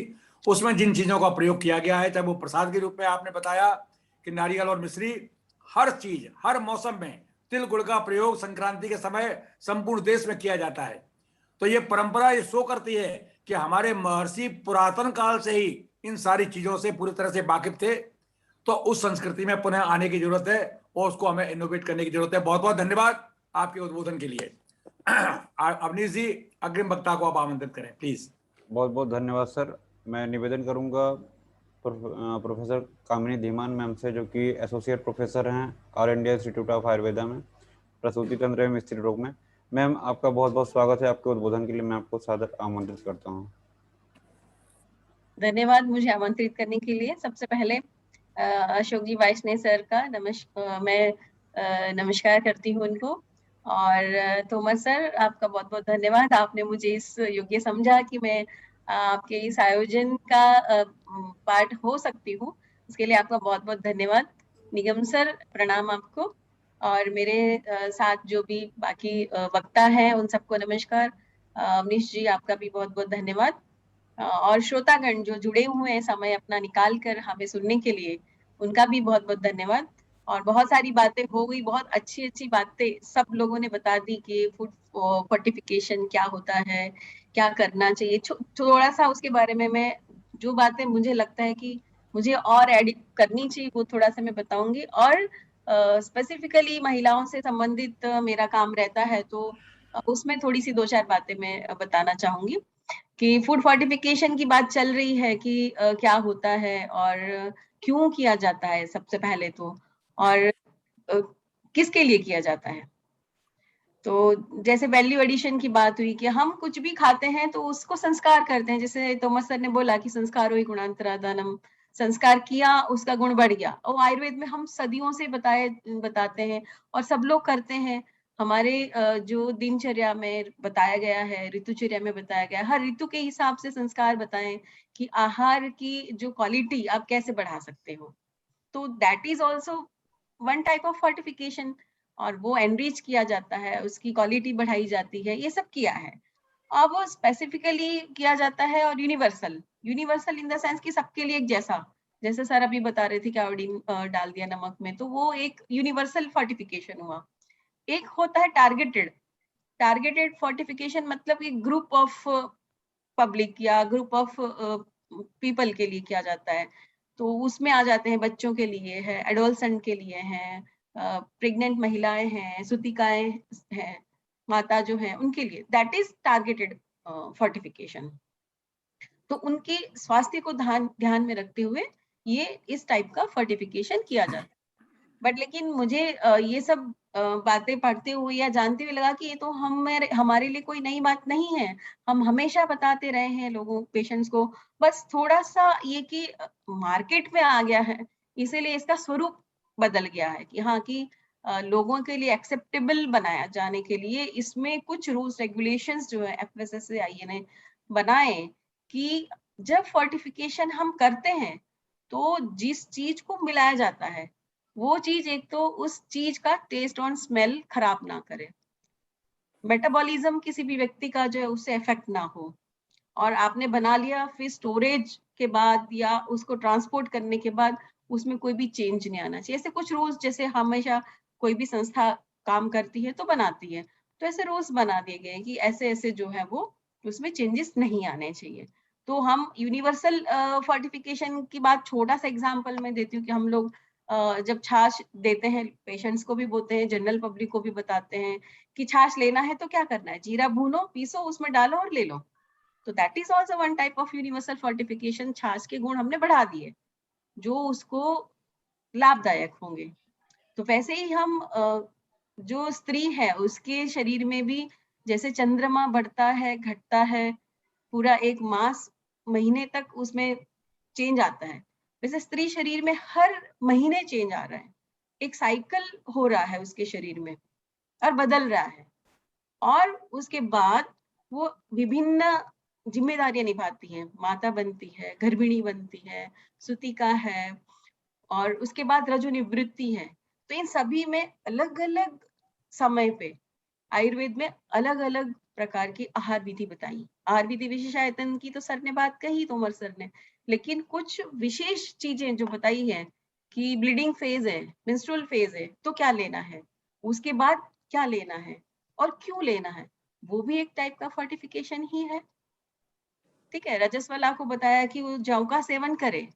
उसमें जिन चीजों का प्रयोग किया गया है, चाहे वो प्रसाद के रूप में आपने बताया कि नारियल और मिश्री, हर चीज हर मौसम में तिल गुड़ का प्रयोग संक्रांति के समय संपूर्ण देश में किया जाता है। तो ये परंपरा ये शो करती है कि हमारे महर्षि पुरातन काल से ही इन सारी चीजों से पूरी तरह से वाकिफ थे। तो उस संस्कृति में पुनः आने की जरूरत है और उसको हमें इनोवेट करने की जरूरत है। बहुत बहुत धन्यवाद आपके उद्बोधन के लिए। अवनीश जी, अग्रिम वक्ता को आप आमंत्रित करें प्लीज। बहुत बहुत धन्यवाद सर। मैं निवेदन करूंगा प्रोफेसर कामिनी धीमान मैम से, जो कि एसोसिएट प्रोफेसर हैं all India institute of Ayurveda में, प्रसूति तंत्र एवं स्त्री रोग में। मैम, आपका बहुत बहुत स्वागत है। आपके उद्बोधन के लिए मैं आपको सादर आमंत्रित करता हूँ। धन्यवाद मुझे आमंत्रित करने के लिए। सबसे पहले अशोक जी वाइष्णव सर का मैं नमस्कार करती हूँ उनको, और तोमर सर आपका बहुत बहुत धन्यवाद। आपने मुझे इस योग्य समझा कि मैं आपके इस आयोजन का पार्ट हो सकती हूँ, उसके लिए आपका बहुत बहुत धन्यवाद। निगम सर प्रणाम आपको, और मेरे साथ जो भी बाकी वक्ता हैं उन सबको नमस्कार। अवनीश जी आपका भी बहुत बहुत धन्यवाद, और श्रोतागण जो जुड़े हुए हैं समय अपना निकाल कर हमें सुनने के लिए, उनका भी बहुत बहुत धन्यवाद। और बहुत सारी बातें हो गई, बहुत अच्छी अच्छी बातें सब लोगों ने बता दी कि फूड फोर्टिफिकेशन क्या होता है, क्या करना चाहिए। थोड़ा सा उसके बारे में मैं जो बातें मुझे लगता है कि मुझे और ऐड करनी चाहिए वो थोड़ा सा मैं बताऊंगी। और स्पेसिफिकली महिलाओं से संबंधित मेरा काम रहता है, तो उसमें थोड़ी सी 2-4 बातें मैं बताना चाहूंगी कि फूड फोर्टिफिकेशन की बात चल रही है कि क्या होता है और क्यों किया जाता है सबसे पहले तो, और किसके लिए किया जाता है। तो जैसे वैल्यू एडिशन की बात हुई कि हम कुछ भी खाते हैं तो उसको संस्कार करते हैं, जैसे तोमर सर ने बोला कि संस्कारो ही गुणांतरादानम, संस्कार किया उसका गुण बढ़ गया। और आयुर्वेद में हम सदियों से बताते हैं और सब लोग करते हैं। हमारे जो दिनचर्या में बताया गया है, ऋतुचर्या में बताया गया है, हर ऋतु के हिसाब से संस्कार बताएं कि आहार की जो क्वालिटी आप कैसे बढ़ा सकते हो। तो that is also one type of fortification, और वो एनरिच किया जाता है, उसकी क्वालिटी बढ़ाई जाती है, ये सब किया है। अब वो स्पेसिफिकली किया जाता है और universal, universal in the sense कि सबके लिए एक जैसा, जैसे सर अभी बता रहे थे कि आयोडीन डाल दिया नमक में, तो वो एक यूनिवर्सल फोर्टिफिकेशन हुआ। एक होता है टारगेटेड, टारगेटेड फोर्टिफिकेशन मतलब एक ग्रुप ऑफ पब्लिक या ग्रुप ऑफ पीपल के लिए किया जाता है। तो उसमें आ जाते हैं बच्चों के लिए है, एडोलसेंट के लिए है, प्रेग्नेंट महिलाएं हैं, सुतिकाएं हैं, माता जो है उनके लिए, दैट इज टारगेटेड फोर्टिफिकेशन। तो उनके स्वास्थ्य को ध्यान में रखते हुए ये इस टाइप का फोर्टिफिकेशन किया जाता है। बट लेकिन मुझे ये सब बातें पढ़ते हुए या जानते हुए लगा कि ये तो हमारे लिए कोई नई बात नहीं है, हम हमेशा बताते रहे हैं लोगों पेशेंट्स को। बस थोड़ा सा ये कि मार्केट में आ गया है, इसीलिए इसका स्वरूप बदल गया है कि हाँ कि लोगों के लिए एक्सेप्टेबल बनाया जाने के लिए इसमें कुछ रूल्स रेगुलेशंस जो है FSSAI ने बनाए कि जब फोर्टिफिकेशन हम करते हैं तो जिस चीज को मिलाया जाता है वो चीज एक तो उस चीज का टेस्ट और स्मेल खराब ना करे, मेटाबॉलिज्म किसी भी व्यक्ति का जो है उससे इफेक्ट ना हो, और आपने बना लिया फिर स्टोरेज के बाद या उसको ट्रांसपोर्ट करने के बाद उसमें कोई भी चेंज नहीं आना चाहिए। ऐसे कुछ रूल्स जैसे हमेशा कोई भी संस्था काम करती है तो बनाती है, तो ऐसे रूल्स बना दिए गए कि ऐसे ऐसे जो है वो उसमें चेंजेस नहीं आने चाहिए। तो हम यूनिवर्सल फोर्टिफिकेशन की बात छोटा सा एग्जाम्पल मैं देती हूँ कि हम लोग जब छाछ देते हैं पेशेंट्स को भी बोलते हैं, जनरल पब्लिक को भी बताते हैं कि छाछ लेना है तो क्या करना है, जीरा भूनो, पीसो, उसमें डालो और ले लो। तो that is also one type of universal fortification. छाछ के गुण हमने बढ़ा दिए जो उसको लाभदायक होंगे। तो वैसे ही हम जो स्त्री है उसके शरीर में भी जैसे चंद्रमा बढ़ता है घटता है, पूरा एक मास महीने तक उसमें चेंज आता है, वैसे स्त्री शरीर में हर महीने चेंज आ रहा है, एक साइकिल हो रहा है उसके शरीर में और बदल रहा है। और उसके बाद वो विभिन्न जिम्मेदारियां निभाती हैं, माता बनती है, गर्भिणी बनती है, सुतिका है, और उसके बाद रजो निवृत्ति है। तो इन सभी में अलग अलग समय पे आयुर्वेद में अलग अलग प्रकार की आहार विधि बताई। आहार विधि विशेषायतन की तो सर ने बात कही, तोमर सर ने, लेकिन कुछ विशेष चीजें जो बताई है कि ब्लीडिंग फेज है, मेंस्ट्रुअल फेज है तो क्या लेना है, उसके बाद क्या लेना है और क्यों लेना है, वो भी एक टाइप का फोर्टिफिकेशन ही है। ठीक है, रजस्वला को बताया कि वो जौ का सेवन करे,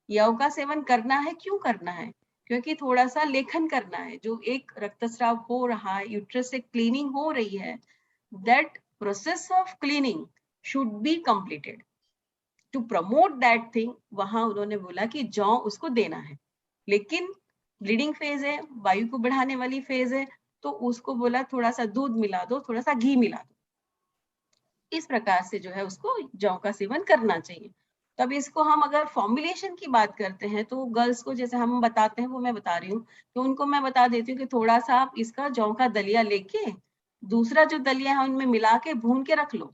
यव का सेवन करना है, क्यों करना है, क्योंकि थोड़ा सा लेखन करना है, जो एक रक्तस्राव हो रहा है, यूट्रस से क्लीनिंग हो रही है, that process of cleaning should be completed. To promote that thing वहां उन्होंने बोला कि जौ उसको देना है, लेकिन ब्लीडिंग फेज है, वायु को बढ़ाने वाली फेज है, तो उसको बोला थोड़ा सा दूध मिला दो, थोड़ा सा घी मिला दो, इस प्रकार से जो है उसको जौ का सेवन करना चाहिए। तब इसको हम अगर फॉर्मुलेशन की बात करते हैं तो गर्ल्स को जैसे हम बताते हैं वो मैं बता रही हूँ, तो उनको मैं बता देती हूँ कि थोड़ा सा आप इसका जौ का दलिया लेके दूसरा जो दलिया है उनमें मिला के भून के रख लो,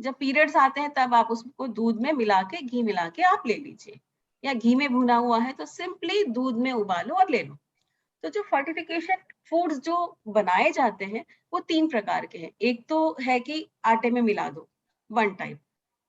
जब पीरियड्स आते हैं तब आप उसको दूध में मिला के, घी मिला के आप ले लीजिए, या घी में भुना हुआ है तो सिंपली दूध में उबालो और ले लो। तो जो फोर्टिफिकेशन फूड्स जो बनाए जाते हैं वो 3 प्रकार के हैं। एक तो है कि आटे में मिला दो, वन टाइप।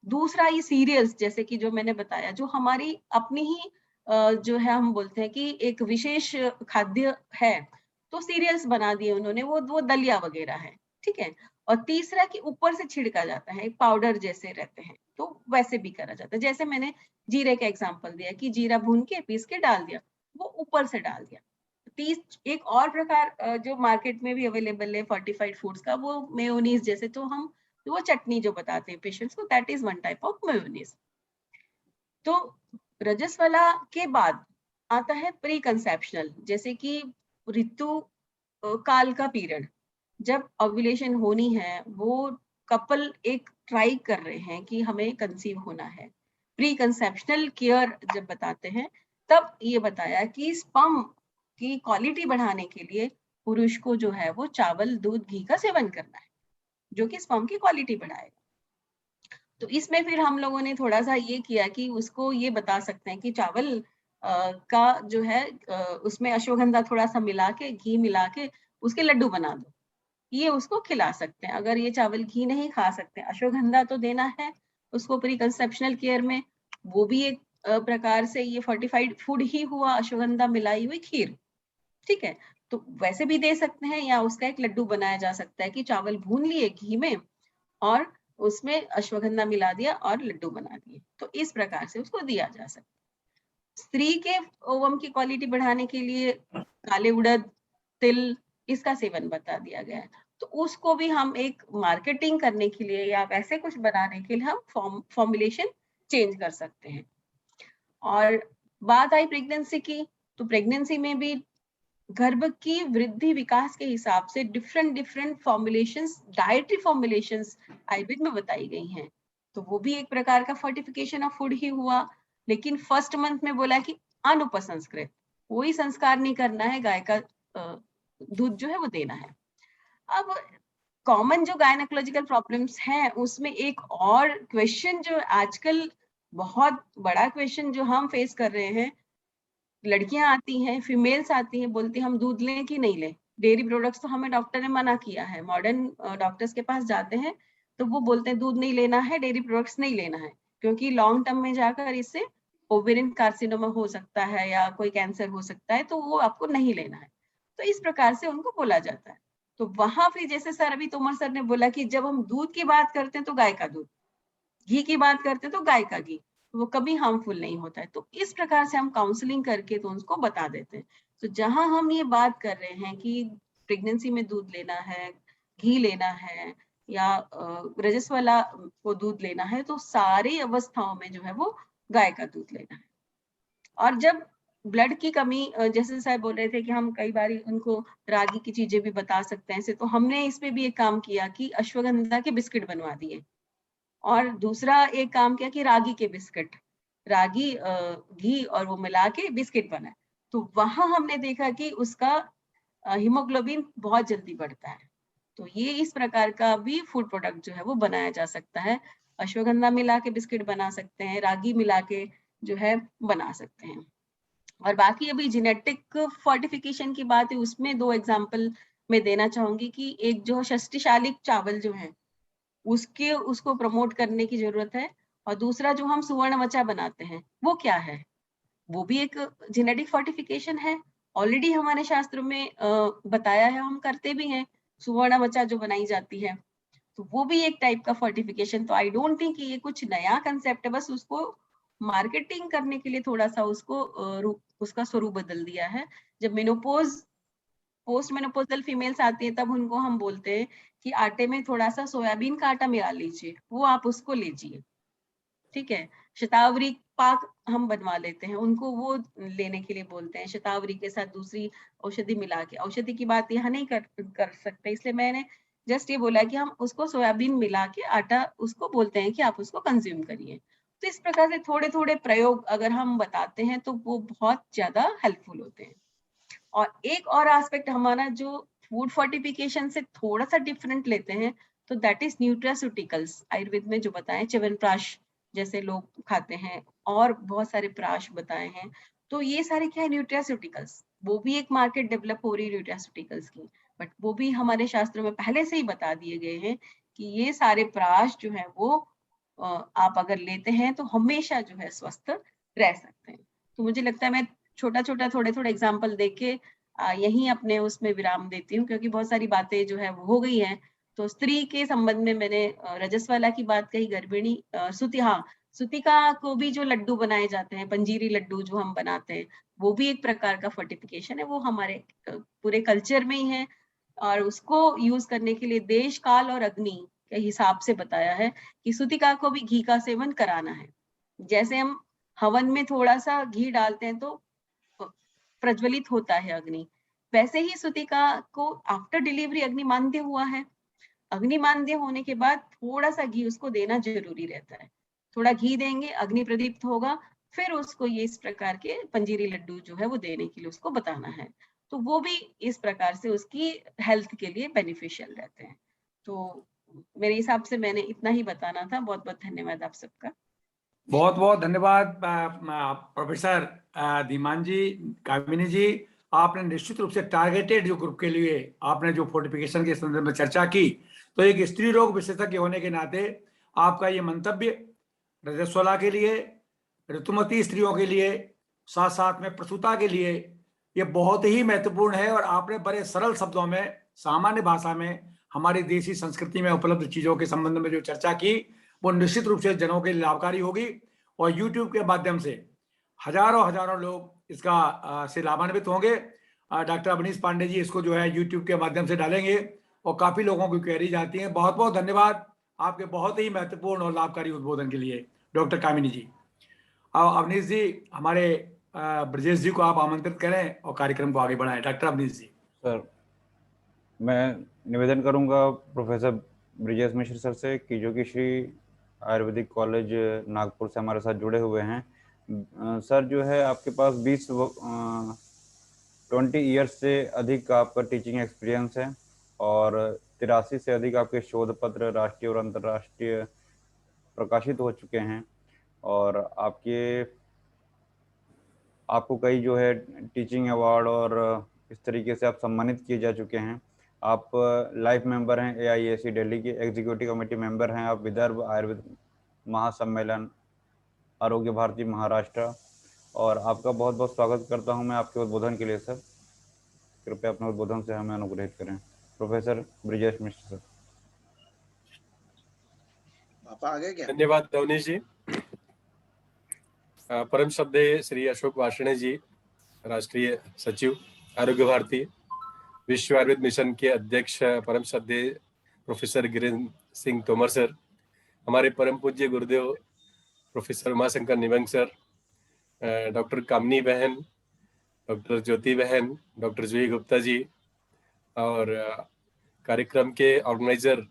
दूसरा ये सीरियल्स जैसे कि जो मैंने बताया, जो हमारी अपनी ही जो है हम बोलते हैं कि एक विशेष खाद्य है, तो सीरियल्स बना दिए उन्होंने, वो दलिया वगैरह है। ठीक है, और तीसरा कि ऊपर से छिड़का जाता है, पाउडर जैसे रहते हैं, तो वैसे भी करा जाता है। जैसे मैंने जीरे का एग्जांपल दिया कि जीरा भून के पीस के डाल दिया, वो ऊपर से डाल दिया। एक और प्रकार जो मार्केट में भी अवेलेबल है फोर्टिफाइड फूड्स का, वो मेयोनीज जैसे, तो हम वो चटनी जो बताते हैं पेशेंट्स को, that is one type of mayonnaise. तो रजस्वला के बाद आता है प्री कंसेप्शनल, जैसे कि ऋतु काल का पीरियड, जब ओव्यूलेशन होनी है, वो कपल एक ट्राई कर रहे हैं कि हमें कंसीव होना है। प्री कंसेप्शनल केयर जब बताते हैं, तब ये बताया कि स्पर्म की क्वालिटी बढ़ाने के लिए पुरुष को जो है वो चावल, दूध, घी का सेवन करना है, जो कि स्पर्म की क्वालिटी बढ़ाएगा। तो इसमें फिर हम लोगों ने थोड़ा सा ये किया कि उसको ये बता सकते हैं कि चावल का जो है उसमें अश्वगंधा थोड़ा सा मिला के, घी मिला के उसके लड्डू बना दो, ये उसको खिला सकते हैं। अगर ये चावल घी नहीं खा सकते, अश्वगंधा तो देना है उसको प्री कंसेप्शनल केयर में, वो भी एक प्रकार से ये फोर्टिफाइड फूड ही हुआ, अश्वगंधा मिलाई हुई खीर, ठीक है। तो वैसे भी दे सकते हैं, या उसका एक लड्डू बनाया जा सकता है कि चावल भून लिए घी में और उसमें अश्वगंधा मिला दिया और लड्डू बना दिए, तो इस प्रकार से उसको दिया जा सकता है। स्त्री के ओवम की क्वालिटी बढ़ाने के लिए काले उड़द, तिल, इसका सेवन बता दिया गया है। तो उसको भी हम एक मार्केटिंग करने के लिए या वैसे कुछ बनाने के लिए हम फॉर्मुलेशन चेंज कर सकते हैं। और बात आई प्रेगनेंसी की, तो प्रेगनेंसी में भी गर्भ की वृद्धि विकास के हिसाब से different formulations, dietary formulations Ayurveda में बताई गई हैं, तो वो भी एक प्रकार का फोर्टिफिकेशन ऑफ फूड ही हुआ। लेकिन फर्स्ट मंथ में बोला कि अनुपसंस्कृत, कोई संस्कार नहीं करना है, गाय का दूध जो है वो देना है। अब कॉमन जो गायनेकोलॉजिकल प्रॉब्लम्स हैं, उसमें एक और क्वेश्चन जो आजकल बहुत बड़ा क्वेश्चन जो हम फेस कर रहे हैं, लड़कियां आती हैं, फीमेल्स आती हैं, बोलती हैं हम दूध लें कि नहीं लें, डेयरी प्रोडक्ट्स तो हमें डॉक्टर ने मना किया है। मॉडर्न डॉक्टर्स के पास जाते हैं तो वो बोलते हैं दूध नहीं लेना है, डेयरी प्रोडक्ट्स नहीं लेना है, क्योंकि लॉन्ग टर्म में जाकर इससे ओवेरियन कार्सिनोमा हो सकता है या कोई कैंसर हो सकता है, तो वो आपको नहीं लेना है। तो इस प्रकार से उनको बोला जाता है। तो वहां फिर जैसे सर अभी तोमर सर ने बोला कि जब हम दूध की बात करते हैं तो गाय का दूध, घी की बात करते हैं तो गाय का घी, वो कभी हार्मफुल नहीं होता है। तो इस प्रकार से हम काउंसलिंग करके तो उनको बता देते हैं। तो जहां हम ये बात कर रहे हैं कि प्रेगनेंसी में दूध लेना है, घी लेना है या रजस्वला को दूध लेना है, तो सारी अवस्थाओं में जो है वो गाय का दूध लेना है। और जब ब्लड की कमी, जैसे साहब बोल रहे थे कि हम कई बार उनको रागी की चीजें भी बता सकते हैं, तो हमने इसमें भी एक काम किया कि अश्वगंधा के बिस्किट बनवा दिए, और दूसरा एक काम किया कि रागी के बिस्किट, रागी घी और वो मिला के बिस्किट बनाए। तो वहां हमने देखा कि उसका हीमोग्लोबिन बहुत जल्दी बढ़ता है। तो ये इस प्रकार का भी फूड प्रोडक्ट जो है वो बनाया जा सकता है। अश्वगंधा मिला के बिस्किट बना सकते हैं, रागी मिला के जो है बना सकते हैं। और बाकी अभी जेनेटिक फोर्टिफिकेशन की बात है, उसमें 2 एग्जाम्पल मैं देना चाहूंगी कि एक जो शक्तिशाली चावल जो है उसको प्रमोट करने की जरूरत है, और दूसरा जो हम सुवर्णमचा बनाते हैं वो क्या है, वो भी एक जेनेटिक फोर्टिफिकेशन है। ऑलरेडी हमारे शास्त्रों में बताया है, हम करते भी हैं, सुवर्णमचा जो बनाई जाती है, तो वो भी एक टाइप का फोर्टिफिकेशन। तो आई डोंट थिंक कि ये कुछ नया कंसेप्ट है, बस उसको मार्केटिंग करने के लिए थोड़ा सा उसको उसका स्वरूप बदल दिया है। जब मेनोपोज, पोस्ट मेनोपोजल फीमेल्स आती है, तब उनको हम बोलते हैं कि आटे में थोड़ा सा सोयाबीन का आटा मिला लीजिए, वो आप उसको लीजिए, ठीक है। शतावरी पाक हम बनवा लेते हैं, उनको वो लेने के लिए बोलते हैं, शतावरी के साथ दूसरी औषधि मिला के। औषधि की बात यहाँ नहीं कर सकते, इसलिए मैंने जस्ट ये बोला कि हम उसको सोयाबीन मिला के आटा उसको बोलते हैं कि आप उसको कंज्यूम करिए। तो इस प्रकार से थोड़े थोड़े प्रयोग अगर हम बताते हैं तो वो बहुत ज्यादा हेल्पफुल होते हैं। और एक और एस्पेक्ट हमारा जो फूड फोर्टिफिकेशन से थोड़ा सा डिफरेंट लेते हैं, तो दैट इज न्यूट्रास्यूटिकल्स। आयुर्वेद में जो बताएं, च्यवनप्राश जैसे लोग खाते हैं, और बहुत सारे प्राश बताए हैं, तो ये सारे क्या है, न्यूट्रास्यूटिकल्स। वो भी एक मार्केट डेवलप हो रही है न्यूट्रास्यूटिकल्स की, बट वो भी हमारे शास्त्रों में पहले से ही बता दिए गए हैं कि ये सारे प्राश जो है वो आप अगर लेते हैं तो हमेशा जो है स्वस्थ रह सकते हैं। तो मुझे लगता है मैं छोटा छोटा थोड़े थोड़े एग्जाम्पल देके यहीं अपने उसमें विराम देती हूँ, क्योंकि बहुत सारी बातें जो है वो हो गई हैं, तो स्त्री के संबंध में मैंने रजस्वला की बात कही, गर्भिणी, सुतिका को भी जो लड्डू बनाए जाते हैं, पंजीरी लड्डू जो हम बनाते हैं, वो भी एक प्रकार का फोर्टिफिकेशन है, वो हमारे पूरे कल्चर में ही है। और उसको यूज करने के लिए देश, काल और अग्नि के हिसाब से बताया है कि सुतिका को भी घी का सेवन कराना है। जैसे हम हवन में थोड़ा सा घी डालते हैं तो प्रज्वलित होता है अग्नि, वैसे ही सुतिका को आफ्टर डिलीवरी अग्निमांद्य हुआ है। अग्निमांद्य होने के बाद थोड़ा सा घी उसको देना जरूरी रहता है। थोड़ा घी देंगे, अग्नि प्रदीप्त होगा, फिर उसको ये इस प्रकार के पंजीरी लड्डू जो है वो देने के लिए उसको बताना है। तो वो भी इस प्रकार से उसकी हेल्थ के लिए बेनिफिशियल रहते हैं। तो मेरे हिसाब से मैंने इतना ही बताना था। बहुत बहुत धन्यवाद आप सबका। बहुत बहुत धन्यवाद प्रोफेसर धीमान जी, कामिनी जी। आपने निश्चित रूप से टारगेटेड जो ग्रुप के लिए आपने जो फोर्टिफिकेशन के संदर्भ में चर्चा की, तो एक स्त्री रोग विशेषज्ञ होने के नाते आपका ये मंतव्य रजस्वला के लिए, ऋतुमती स्त्रियों के लिए, साथ साथ में प्रसूता के लिए ये बहुत ही महत्वपूर्ण है। और आपने बड़े सरल शब्दों में, सामान्य भाषा में, हमारी देशी संस्कृति में उपलब्ध चीजों के संबंध में जो चर्चा की, वो निश्चित रूप से जनों के लिए लाभकारी होगी। और YouTube के माध्यम से हजारों लोग इसका से लाभान्वित होंगे। डॉक्टर अवनीश पांडे जी इसको जो है YouTube के माध्यम से डालेंगे और काफी लोगों की क्वेरी जाती है। बहुत बहुत धन्यवाद आपके बहुत ही महत्वपूर्ण और लाभकारी उद्बोधन के लिए डॉक्टर कामिनी जी। अवनीश जी, हमारे ब्रजेश जी को आप आमंत्रित करें और कार्यक्रम को आगे बढ़ाएं। डॉक्टर अवनीश जी। सर, मैं निवेदन करूंगा प्रोफेसर ब्रिजेश मिश्र सर से कि जो कि श्री आयुर्वेदिक कॉलेज नागपुर से हमारे साथ जुड़े हुए हैं। सर जो है आपके पास 20 ईयर्स से अधिक का आपका टीचिंग एक्सपीरियंस है और 83 से अधिक आपके शोध पत्र राष्ट्रीय और अंतर्राष्ट्रीय प्रकाशित हो चुके हैं। और आपको कई जो है टीचिंग अवार्ड और इस तरीके से आप सम्मानित किए जा चुके हैं। आप लाइफ मेंबर हैं AIAC दिल्ली के, एग्जीक्यूटिव कमेटी मेंबर हैं आप विदर्भ आयुर्वेद महासम्मेलन आरोग्य भारती महाराष्ट्र। और आपका बहुत बहुत स्वागत करता हूं मैं आपके उद्बोधन के लिए। सर कृपया अपने उद्बोधन से हमें अनुग्रहित करें। प्रोफेसर ब्रिजेश मिश्र सर। पापा आगे क्या? धन्यवाद अवनीश जी। परम श्रद्धेय श्री अशोक वार्ष्णेय जी, राष्ट्रीय सचिव आरोग्य भारती, विश्व आयुर्वेद मिशन के अध्यक्ष परम श्रद्धेय प्रोफेसर गिरीन्द्र सिंह तोमर सर, हमारे परम पूज्य गुरुदेव प्रोफेसर उमाशंकर निबंग सर, डॉक्टर कामनी बहन, डॉक्टर ज्योति बहन, डॉक्टर जूही गुप्ता जी और कार्यक्रम के ऑर्गेनाइजर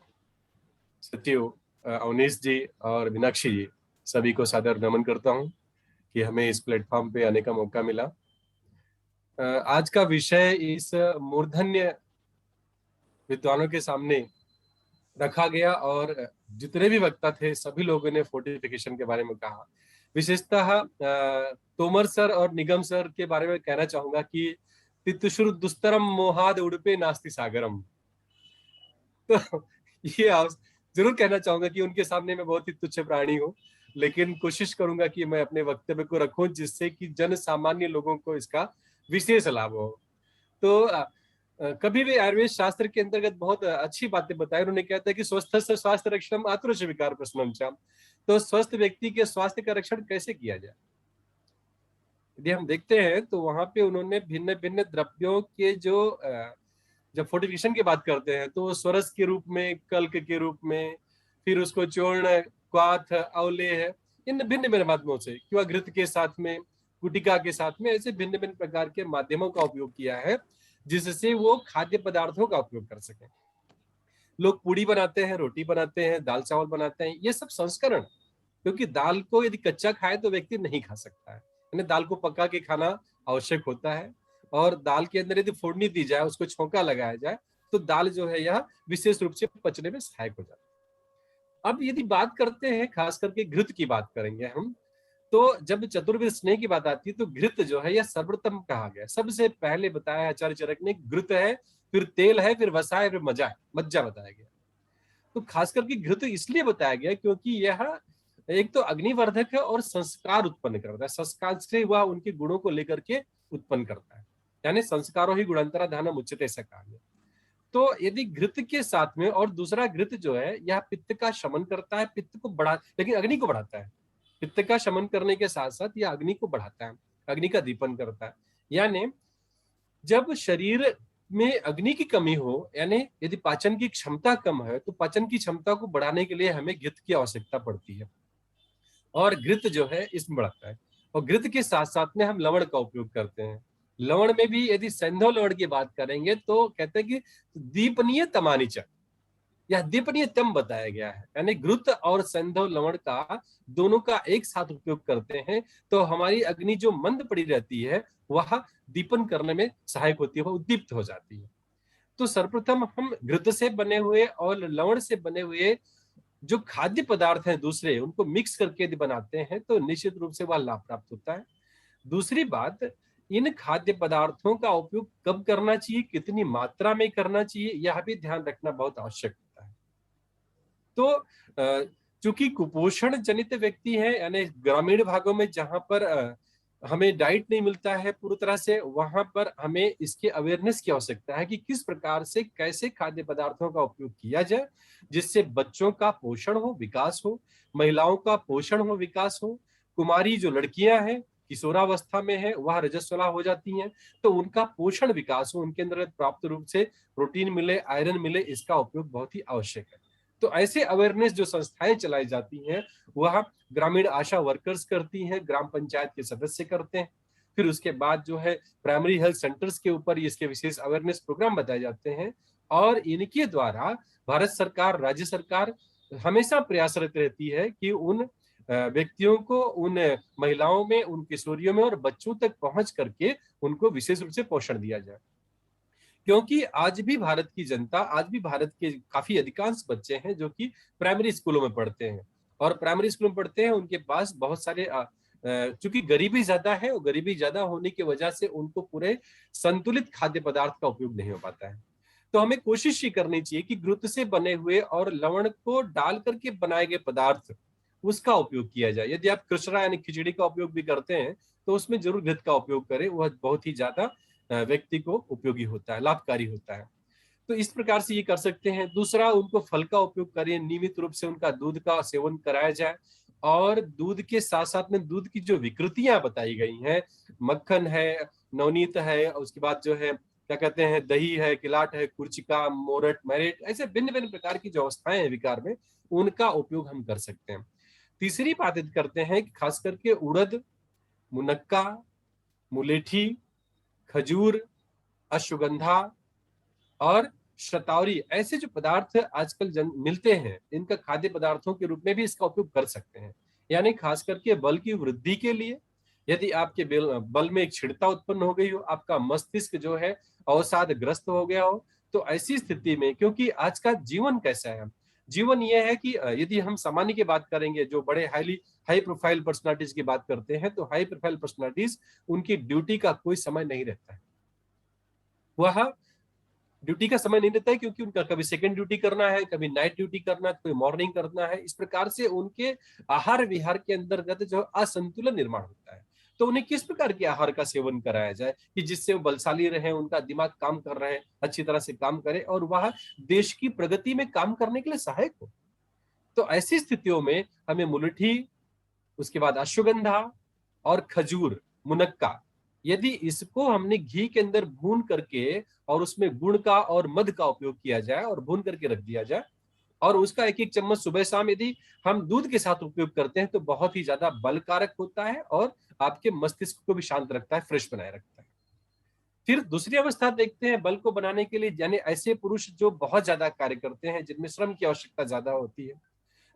सचिव अवनीश जी और मीनाक्षी जी, सभी को सादर नमन करता हूं कि हमें इस प्लेटफॉर्म पे आने का मौका मिला। आज का विषय इस मूर्धन्य विद्वानों के सामने रखा गया और जितने भी वक्ता थे सभी लोगों ने फोर्टिफिकेशन के बारे में कहा। विशेषतः तोमर सर और निगम सर के बारे में कहना चाहूंगा कि तितुश्रु दुस्तरम मोहाद उड़पे नास्ति सागरम। तो ये जरूर कहना चाहूंगा कि उनके सामने मैं बहुत ही तुच्छ प्राणी हूँ, लेकिन कोशिश करूंगा कि मैं अपने वक्तव्य को रखूं जिससे कि जन सामान्य लोगों को इसका विशेष लाभ हो। तो कभी भी आयुर्वेद शास्त्र के अंतर्गत बहुत अच्छी बातें बताई। उन्होंने कहता है कि स्वस्थ से स्वास्थ्य रक्षण आतुरश विकार प्रश्नम। तो स्वस्थ व्यक्ति के स्वास्थ्य का रक्षण कैसे किया जाए, यदि हम देखते हैं तो वहां पे उन्होंने भिन्न भिन्न द्रव्यों के जो जब फोर्टिफिकेशन की बात करते हैं तो स्वरस के रूप में, कल्क के रूप में, फिर उसको चूर्ण, क्वाथ, अवले है, इन भिन्न भिन्न माध्यमों से, क्यों घृत के साथ में, गुटिका के साथ में, ऐसे भिन्न भिन्न प्रकार के माध्यमों का उपयोग किया है जिससे वो खाद्य पदार्थों का उपयोग कर सके। लोग पूड़ी बनाते हैं, रोटी बनाते हैं, दाल चावल बनाते हैं, ये सब संस्करण, क्योंकि दाल को यदि कच्चा खाए तो व्यक्ति नहीं खा सकता है, यानी दाल को पका के खाना आवश्यक होता है। और दाल के अंदर यदि फोड़नी दी जाए, उसको छौंका लगाया जाए तो दाल जो है यह विशेष रूप से पचने में सहायक हो जाता है। अब यदि बात करते हैं, खास करके घृत की बात करेंगे हम, तो जब चतुर्वेद स्नेह की बात आती है तो घृत जो है यह सर्वोत्तम कहा गया। सबसे पहले बताया आचार्य चरक ने, घृत है, फिर तेल है, फिर वसा है, फिर मज्जा बताया गया। तो खास करके घृत इसलिए बताया गया क्योंकि यह एक तो अग्निवर्धक है और संस्कार उत्पन्न करता है, संस्कार से वह उनके गुणों को लेकर के उत्पन्न करता है, यानी संस्कारों ही गुणांतरा धानम उच्यते ऐसा कहा गया। तो यदि घृत के साथ में, और दूसरा घृत जो है यह पित्त का शमन करता है, पित्त को बढ़ा, लेकिन अग्नि को बढ़ाता है। पित्त का शमन करने के साथ साथ यह अग्नि को बढ़ाता है, अग्नि का दीपन करता है। यानी जब शरीर में अग्नि की कमी हो, यानी यदि पाचन की क्षमता कम है, तो पाचन की क्षमता को बढ़ाने के लिए हमें घृत की आवश्यकता पड़ती है, और घृत जो है इसमें बढ़ाता है। और घृत के साथ साथ में हम लवण का उपयोग करते हैं। लवण में भी यदि सैंधव लवण की बात करेंगे तो कहते हैं कि दीपनीय तमानिच, यह दीपनीय तम बताया गया है, यानी घृत और सैंधव लवण का दोनों का एक साथ उपयोग करते हैं तो हमारी अग्नि जो मंद पड़ी रहती है वह दीपन करने में सहायक होती है, वह उद्दीप्त हो जाती है। तो सर्वप्रथम हम घृत से बने हुए और लवण से बने हुए जो खाद्य पदार्थ हैं दूसरे, उनको मिक्स करके यदि बनाते हैं तो निश्चित रूप से वह लाभ प्राप्त होता है। दूसरी बात, इन खाद्य पदार्थों का उपयोग कब करना चाहिए, कितनी मात्रा में करना चाहिए, यह भी ध्यान रखना बहुत आवश्यक होता है। तो चूंकि कुपोषण जनित व्यक्ति है, यानी ग्रामीण भागों में जहां पर हमें डाइट नहीं मिलता है पूरी तरह से, वहां पर हमें इसके अवेयरनेस की आवश्यकता है कि किस प्रकार से कैसे खाद्य पदार्थों का उपयोग किया जाए जिससे बच्चों का पोषण हो, विकास हो, महिलाओं का पोषण हो, विकास हो। कुमारी जो लड़कियां हैं, किशोरावस्था में है, वह रजस्वला हो जाती हैं, तो उनका पोषण विकास हो, उनके अंदर प्राप्त रूप से प्रोटीन मिले, आयरन मिले, इसका उपयोग बहुत ही आवश्यक है। तो ऐसे अवेयरनेस जो संस्थाएं चलाई जाती हैं वह ग्रामीण आशा वर्कर्स करती हैं, ग्राम पंचायत के सदस्य करते हैं। फिर उसके बाद जो है प्राइमरी हेल्थ सेंटर्स के ऊपर इसके विशेष अवेयरनेस प्रोग्राम बताए जाते हैं, और इनके द्वारा भारत सरकार, राज्य सरकार हमेशा प्रयासरत रहती है कि उन व्यक्तियों को, उन महिलाओं में, उन किशोरियों में और बच्चों तक पहुंच करके उनको विशेष रूप से पोषण दिया जाए। क्योंकि आज भी भारत की जनता, आज भी भारत के काफी अधिकांश बच्चे हैं जो कि प्राइमरी स्कूलों में पढ़ते हैं, और प्राइमरी स्कूल में पढ़ते हैं उनके पास बहुत सारे चूंकि गरीबी ज्यादा है, और गरीबी ज्यादा होने की वजह से उनको पूरे संतुलित खाद्य पदार्थ का उपयोग नहीं हो पाता है। तो हमें कोशिश ये करनी चाहिए कि घृत से बने हुए और लवण को डाल करके बनाए गए पदार्थ, उसका उपयोग किया जाए। यदि आप कृष्णा यानी खिचड़ी का उपयोग भी करते हैं तो उसमें जरूर घृत का उपयोग करें, वह बहुत ही ज्यादा व्यक्ति को उपयोगी होता है, लाभकारी होता है। तो इस प्रकार से ये कर सकते हैं। दूसरा, उनको फल का उपयोग करें, नियमित रूप से उनका दूध का सेवन कराया जाए, और दूध के साथ साथ में दूध की जो विकृतियां बताई गई हैं, मक्खन है, नवनीत है, उसके बाद जो है क्या कहते हैं, दही है, किलाट है, कुर्चिका, मोरट, मैरेट, ऐसे भिन्न भिन्न प्रकार की जो अवस्थाएं हैं विकार में, उनका उपयोग हम कर सकते हैं। तीसरी बात करते हैं कि खास करके उड़द, मुनक्का, मुलेठी, खजूर, अश्वगंधा और शतावरी, ऐसे जो पदार्थ आजकल मिलते हैं, इनका खाद्य पदार्थों के रूप में भी इसका उपयोग कर सकते हैं। यानी खास करके बल की वृद्धि के लिए, यदि आपके बल में एक छिड़ता उत्पन्न हो गई हो, आपका मस्तिष्क जो है अवसाद ग्रस्त हो गया हो, तो ऐसी स्थिति में, क्योंकि आज का जीवन कैसा है, जीवन यह है कि यदि हम सामान्य की बात करेंगे, जो बड़े हाई प्रोफाइल पर्सनालिटीज की बात करते हैं, तो हाई प्रोफाइल पर्सनालिटीज, उनकी ड्यूटी का कोई समय नहीं रहता है, वह ड्यूटी का समय नहीं रहता है, क्योंकि उनका कभी सेकंड ड्यूटी करना है, कभी नाइट ड्यूटी करना है, कोई मॉर्निंग करना है। इस प्रकार से उनके आहार विहार के अंतर्गत जो असंतुलन निर्माण होता है। तो उन्हें किस प्रकार के आहार का सेवन कराया जाए कि जिससे वो बलशाली रहे, उनका दिमाग काम कर रहे हैं, अच्छी तरह से काम करे, और वह देश की प्रगति में काम करने के लिए सहायक हो। तो ऐसी स्थितियों में हमें मुलठी, उसके बाद अश्वगंधा और खजूर, मुनक्का, यदि इसको हमने घी के अंदर भून करके और उसमें गुड़ का और मध का उपयोग किया जाए और भून करके रख दिया जाए, और उसका एक एक चम्मच सुबह शाम यदि हम दूध के साथ उपयोग करते हैं, तो बहुत ही ज्यादा बलकारक होता है और आपके मस्तिष्क को भी शांत रखता है, फ्रेश बनाए रखता है। फिर दूसरी अवस्था देखते हैं बल को बनाने के लिए, यानी ऐसे पुरुष जो बहुत ज्यादा कार्य करते हैं, जिनमें श्रम की आवश्यकता ज्यादा होती है,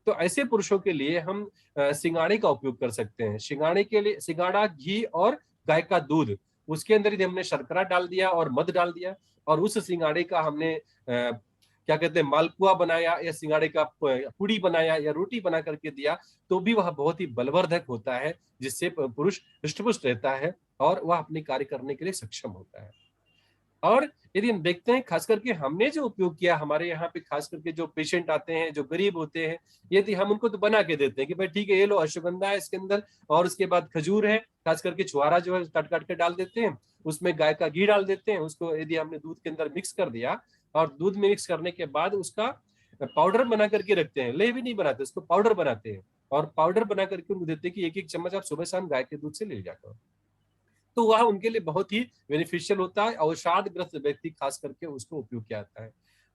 तो ऐसे पुरुषों के लिए हम सिंगाड़े का उपयोग कर सकते हैं। सिंगाड़े के लिए सिंगाड़ा घी और गाय का दूध, उसके अंदर यदि हमने शर्करा डाल दिया और मध डाल दिया, और उस सिंगाड़े का हमने क्या कहते हैं, मालपुआ बनाया, या सिंगाड़े का पूड़ी बनाया, या रोटी बना करके दिया, तो भी वह बहुत ही बलवर्धक होता है, जिससे पुरुष हृष्टपुष्ट रहता है और वह अपने कार्य करने के लिए सक्षम होता है। और यदि हम देखते हैं, खास करके हमने जो उपयोग किया, हमारे यहाँ पे खास करके जो पेशेंट आते हैं, जो गरीब होते हैं, यदि हम उनको तो बना के देते हैं कि भाई ठीक है, ये लो, अश्वगंधा है इसके अंदर, और उसके बाद खजूर है, खास करके छुआरा जो है काट काट के डाल देते हैं, उसमें गाय का घी डाल देते हैं, उसको यदि हमने दूध के अंदर मिक्स कर दिया और दूध में मिक्स करने के बाद उसका पाउडर बना करके रखते हैं, ले भी नहीं बनाते, उसको पाउडर बनाते हैं और पाउडर बना करके उनको देते हैं कि एक एक चम्मच आप सुबह शाम गाय के दूध से ले जाकर, तो वह उनके लिए बहुत ही बेनिफिशियल होता है। अवसादग्रस्त व्यक्ति खास करके उसको उपयोग किया जाता है।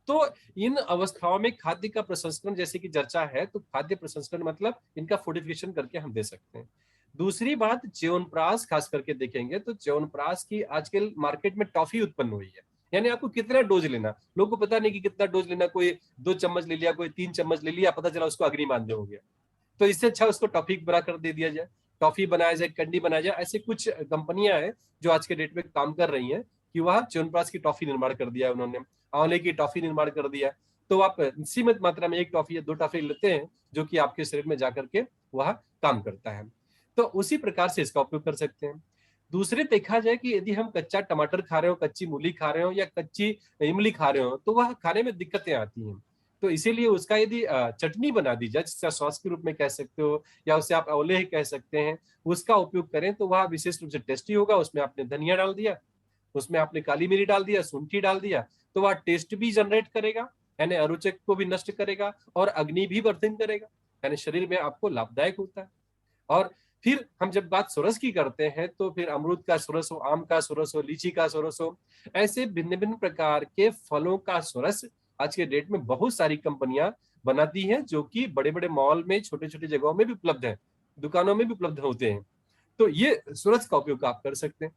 तो इन अवस्थाओं में खाद्य का प्रसंस्करण जैसे कि चर्चा है, तो खाद्य प्रसंस्करण मतलब इनका फोर्टिफिकेशन करके हम दे सकते हैं। दूसरी बात च्यवनप्राश खास करके देखेंगे तो च्यवनप्राश की आजकल मार्केट में टॉफी उत्पन्न हुई है, यानी आपको कितना डोज लेना, लोगों को पता नहीं कि कितना डोज लेना, कोई 2 चम्मच ले लिया, कोई 3 चम्मच ले लिया, पता चला उसको अग्नि मानदेय हो गया। तो इससे अच्छा उसको टॉफी बना कर दे दिया जाए, टॉफी बनाया जाए, कैंडी बनाया जाए। ऐसे कुछ कंपनियां हैं जो आज के डेट में काम कर रही हैं कि वह च्यवनप्राश की टॉफी निर्माण कर दिया है उन्होंने, आंवले की टॉफी निर्माण कर दिया। तो आप सीमित मात्रा में 1 टॉफी या 2 टॉफी लेते हैं जो कि आपके शरीर में जाकर के वह काम करता है, तो उसी प्रकार से इसका उपयोग कर सकते हैं। दूसरे देखा जाए कि यदि हम कच्चा टमाटर खा रहे हो, कच्ची मूली खा रहे हो या कच्ची इमली खा रहे हो, तो वह खाने में दिक्कतें आती हैं। तो इसीलिए उसका यदि चटनी बना दी जाए, जिसका सॉस के रूप में कह सकते हो या उसे आप औले कह सकते हैं, उसका उपयोग करें तो वह विशेष रूप से टेस्टी होगा। उसमें आपने धनिया डाल दिया, उसमें आपने काली मिर्च डाल दिया, सूंठी डाल दिया, तो वह टेस्ट भी जनरेट करेगा, यानी अरुचक को भी नष्ट करेगा और अग्नि भी वर्धन करेगा, यानी शरीर में आपको लाभदायक होता है। और फिर हम जब बात सुरस की करते हैं तो फिर अमरूद का सुरस हो, आम का सुरस हो, लीची का सुरस हो, ऐसे भिन्न भिन्न प्रकार के फलों का सुरस आज के डेट में बहुत सारी कंपनियां बनाती हैं, जो कि बड़े बड़े मॉल में, छोटे छोटे जगहों में भी उपलब्ध है, दुकानों में भी उपलब्ध होते हैं। तो ये सुरस का उपयोग आप कर सकते हैं।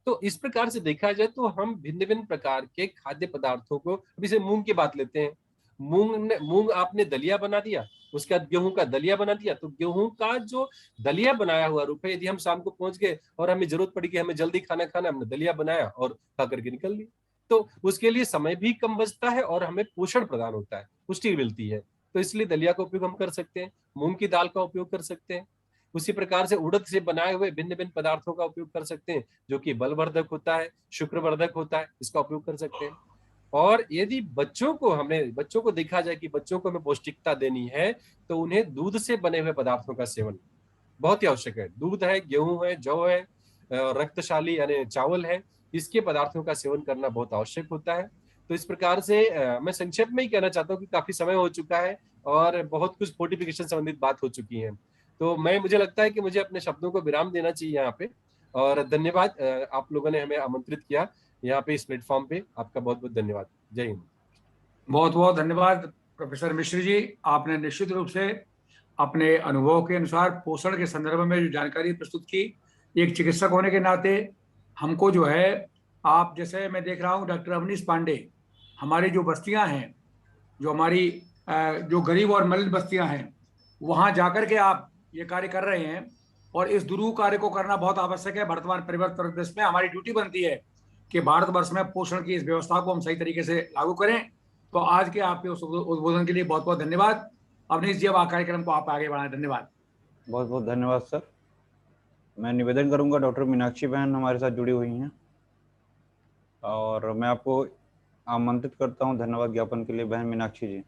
तो इस प्रकार से देखा जाए तो हम भिन्न भिन्न प्रकार के खाद्य पदार्थों को, अभी से मूंग की बात लेते हैं, मूंग आपने दलिया बना दिया, उसके बाद गेहूं का दलिया बना दिया, तो गेहूं का जो दलिया बनाया हुआ रूप है, यदि हम शाम को पहुंच गए और हमें जरूरत पड़ी कि हमें जल्दी खाना खाना, हमने दलिया बनाया और खा करके निकल ली, तो उसके लिए समय भी कम बचता है और हमें पोषण प्रदान होता है, पुष्टि मिलती है। तो इसलिए दलिया का उपयोग हम कर सकते हैं, मूंग की दाल का उपयोग कर सकते हैं। उसी प्रकार से उड़द से बनाए हुए भिन्न भिन्न पदार्थों का उपयोग कर सकते हैं, जो कि बलवर्धक होता है, शुक्रवर्धक होता है, इसका उपयोग कर सकते हैं। और यदि बच्चों को देखा जाए कि बच्चों को हमें पौष्टिकता देनी है, तो उन्हें दूध से बने हुए पदार्थों का सेवन बहुत ही आवश्यक है। दूध है, गेहूं है, जौ है, रक्तशाली यानी चावल है, इसके पदार्थों का सेवन करना बहुत आवश्यक होता है। तो इस प्रकार से मैं संक्षेप में ही कहना चाहता हूँ कि काफी समय हो चुका है और बहुत कुछ फोर्टिफिकेशन संबंधित बात हो चुकी है, तो मुझे लगता है कि मुझे अपने शब्दों को विराम देना चाहिए यहाँ पे। और धन्यवाद, आप लोगों ने हमें आमंत्रित किया यहाँ पे इस प्लेटफॉर्म पे, आपका बहुत बहुत धन्यवाद। जय हिंद। बहुत बहुत धन्यवाद प्रोफेसर मिश्र जी, आपने निश्चित रूप से अपने अनुभव के अनुसार पोषण के संदर्भ में जो जानकारी प्रस्तुत की, एक चिकित्सक होने के नाते हमको जो है, आप जैसे मैं देख रहा हूँ डॉक्टर अवनीश पांडे, हमारी जो बस्तियां हैं, जो हमारी जो गरीब और मलिन बस्तियां हैं, वहां जाकर के आप ये कार्य कर रहे हैं और इस दुरूह कार्य को करना बहुत आवश्यक है। वर्तमान परिवर्तन देश में हमारी ड्यूटी बनती है कि भारतवर्ष में पोषण की इस व्यवस्था को हम सही तरीके से लागू करें। तो आज के आपके उस उद्बोधन के लिए बहुत बहुत धन्यवाद। अवनीश जी, अब कार्यक्रम को आप आगे बढ़ाएं। धन्यवाद। बहुत बहुत धन्यवाद सर। मैं निवेदन करूंगा, डॉक्टर मीनाक्षी बहन हमारे साथ जुड़ी हुई हैं और मैं आपको आमंत्रित करता हूं धन्यवाद ज्ञापन के लिए। बहन मीनाक्षी जी।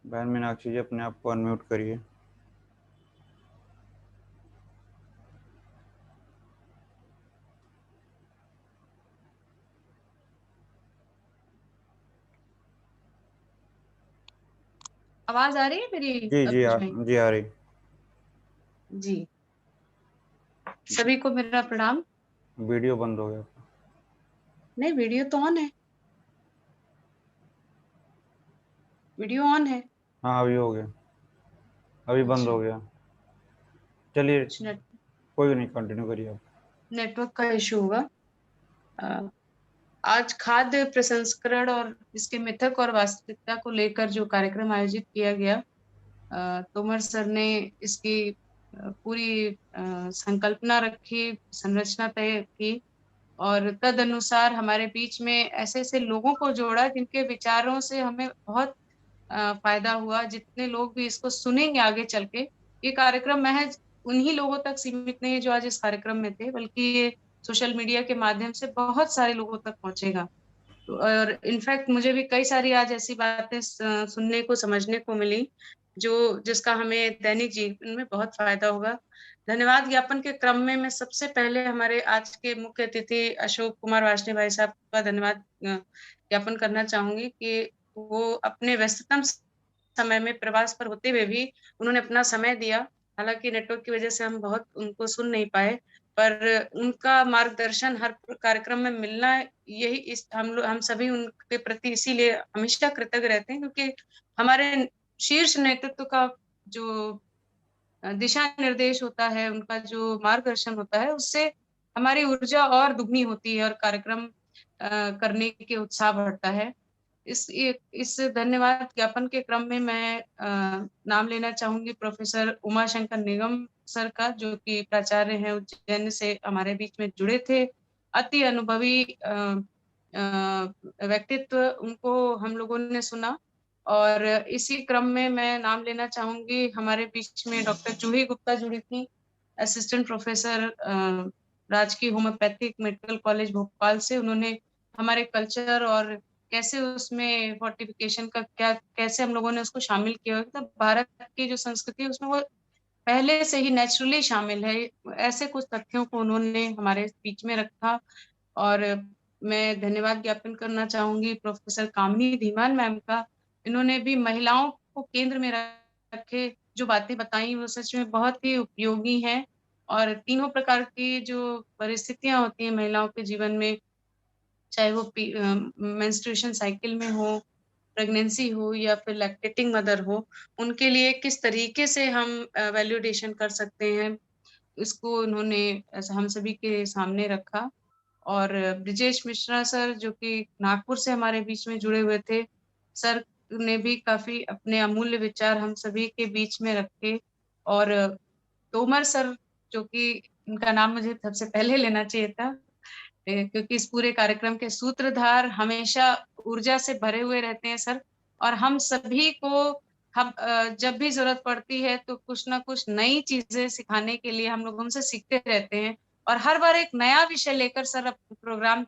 बहन मीनाक्षी जी, अपने आप को अनम्यूट करिए। आवाज आ रही है मेरी? जी जी आ रही। जी, सभी को मेरा प्रणाम। वीडियो बंद हो गया। नहीं, वीडियो तो ऑन है, वीडियो ऑन है। हाँ अभी हो गया, अभी बंद हो गया। चलिए कोई नहीं, कंटिन्यू करिए आप। नेटवर्क का इशू होगा। आज खाद्य प्रसंस्करण और इसके मिथक और वास्तविकता को लेकर जो कार्यक्रम आयोजित किया गया, तोमर सर ने इसकी पूरी संकल्पना रखी, संरचना तय की और तद अनुसार हमारे बीच में ऐसे ऐसे लोगों को जोड़ा जिनके विचारों से हमें बहुत फायदा हुआ। जितने लोग भी इसको सुनेंगे आगे चल के, ये कार्यक्रम महज उन्हीं लोगों तक सीमित नहीं है जो आज इस कार्यक्रम में थे, बल्कि ये सोशल मीडिया के माध्यम से बहुत सारे लोगों तक पहुंचेगा। और इनफैक्ट मुझे भी कई सारी आज ऐसी बातें सुनने को समझने को मिली जिसका हमें दैनिक जीवन में बहुत फायदा होगा। धन्यवाद ज्ञापन के क्रम में मैं सबसे पहले हमारे आज के मुख्य अतिथि अशोक कुमार वार्ष्णेय भाई साहब का धन्यवाद ज्ञापन करना चाहूंगी कि वो अपने व्यस्ततम समय में प्रवास पर होते हुए भी उन्होंने अपना समय दिया। हालांकि नेटवर्क की वजह से हम बहुत उनको सुन नहीं पाए, पर उनका मार्गदर्शन हर कार्यक्रम में मिलना, यही हम सभी उनके प्रति इसीलिए हमेशा कृतज्ञ रहते हैं, क्योंकि हमारे शीर्ष नेतृत्व का जो दिशा निर्देश होता है, उनका जो मार्गदर्शन होता है, उससे हमारी ऊर्जा और दुगनी होती है और कार्यक्रम करने के उत्साह बढ़ता है। इस धन्यवाद ज्ञापन के क्रम में मैं नाम लेना चाहूंगी प्रोफेसर उमाशंकर निगम सर का, जो कि प्राचार्य हैं उज्जैन से हमारे बीच में जुड़े थे। अति अनुभवी व्यक्तित्व, उनको हम लोगों ने सुना। और इसी क्रम में मैं नाम लेना चाहूंगी, हमारे बीच में डॉक्टर जूही गुप्ता जुड़ी थी, असिस्टेंट प्रोफेसर राजकीय होम्योपैथिक मेडिकल कॉलेज भोपाल से। उन्होंने हमारे कल्चर और कैसे उसमें फोर्टिफिकेशन का कैसे हम लोगों ने उसको शामिल किया, तो भारत की जो संस्कृति है उसमें वो पहले से ही नेचुरली शामिल है, ऐसे कुछ तथ्यों को उन्होंने हमारे बीच में रखा। और मैं धन्यवाद ज्ञापन करना चाहूंगी प्रोफेसर कामिनी धीमान मैम का। इन्होंने भी महिलाओं को केंद्र में रखे जो बातें बताई वो सच में बहुत ही उपयोगी हैं। और तीनों प्रकार की जो परिस्थितियां होती हैं महिलाओं के जीवन में, चाहे वो मेंस्ट्रुएशन साइकिल में हो, प्रेगनेंसी हो या फिर लैक्टेटिंग मदर हो, उनके लिए किस तरीके से हम वैल्यूडेशन कर सकते हैं, इसको उन्होंने हम सभी के सामने रखा। और ब्रिजेश मिश्रा सर, जो कि नागपुर से हमारे बीच में जुड़े हुए थे, सर ने भी काफी अपने अमूल्य विचार हम सभी के बीच में रखे। और तोमर सर, जो कि उनका नाम मुझे सबसे पहले लेना चाहिए था, क्योंकि इस पूरे कार्यक्रम के सूत्रधार हमेशा ऊर्जा से भरे हुए रहते हैं सर। और हम सभी को हम जब भी जरूरत पड़ती है तो कुछ ना कुछ नई चीजें सिखाने के लिए हम लोग उनसे सीखते रहते हैं। और हर बार एक नया विषय लेकर सर प्रोग्राम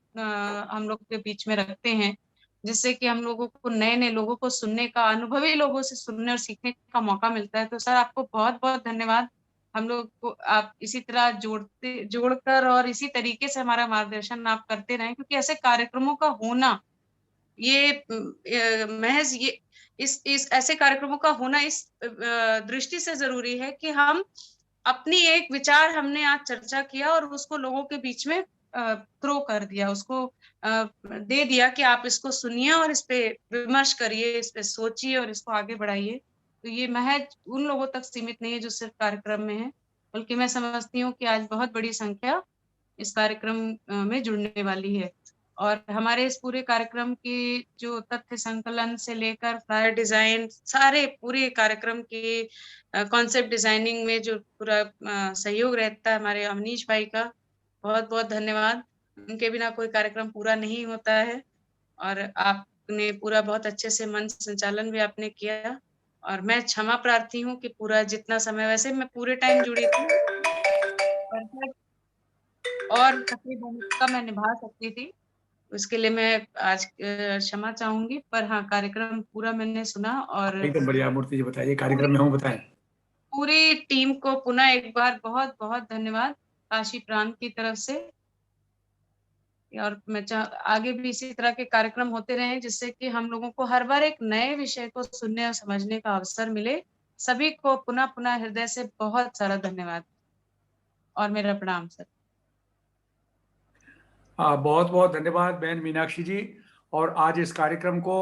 हम लोग के बीच में रखते हैं, जिससे कि हम लोगों को नए नए लोगों को सुनने का, अनुभवी लोगों से सुनने और सीखने का मौका मिलता है। तो सर आपको बहुत बहुत धन्यवाद। हम लोग को आप इसी तरह जोड़कर और इसी तरीके से हमारा मार्गदर्शन आप करते रहें, क्योंकि ऐसे कार्यक्रमों का होना ये महज ये इस ऐसे कार्यक्रमों का होना इस दृष्टि से जरूरी है कि हम अपनी एक विचार हमने आज चर्चा किया और उसको लोगों के बीच में थ्रो कर दिया, उसको दे दिया कि आप इसको सुनिए और इस पे विमर्श करिए, इस पे सोचिए और इसको आगे बढ़ाइए। तो ये महज उन लोगों तक सीमित नहीं है जो सिर्फ कार्यक्रम में है, बल्कि मैं समझती हूँ कि आज बहुत बड़ी संख्या इस कार्यक्रम में जुड़ने वाली है। और हमारे इस पूरे कार्यक्रम की जो तथ्य संकलन से लेकर फ्लायर डिजाइन, सारे पूरे कार्यक्रम की कॉन्सेप्ट डिजाइनिंग में जो पूरा सहयोग रहता है हमारे अवनीश भाई का, बहुत बहुत धन्यवाद। उनके बिना कोई कार्यक्रम पूरा नहीं होता है। और आपने पूरा बहुत अच्छे से मंच संचालन भी आपने किया। और मैं क्षमा प्रार्थी हूँ कि पूरा जितना समय, वैसे मैं पूरे टाइम जुड़ी थी और अपनी भूमिका मैं निभा सकती थी, उसके लिए मैं आज क्षमा चाहूंगी। पर हाँ, कार्यक्रम पूरा मैंने सुना। और एकदम बढ़िया। मूर्ति जी बताइए, कार्यक्रम में हूँ, बताएं। पूरी टीम को पुनः एक बार बहुत बहुत धन्यवाद काशी प्रांत की तरफ से। और मैं आगे भी इसी तरह के कार्यक्रम होते रहे, जिससे कि हम लोगों को हर बार एक नए विषय को सुनने और समझने का अवसर मिले। सभी को पुनः पुनः हृदय से बहुत सारा धन्यवाद और मेरा प्रणाम सर। बहुत बहुत धन्यवाद बहन मीनाक्षी जी। और आज इस कार्यक्रम को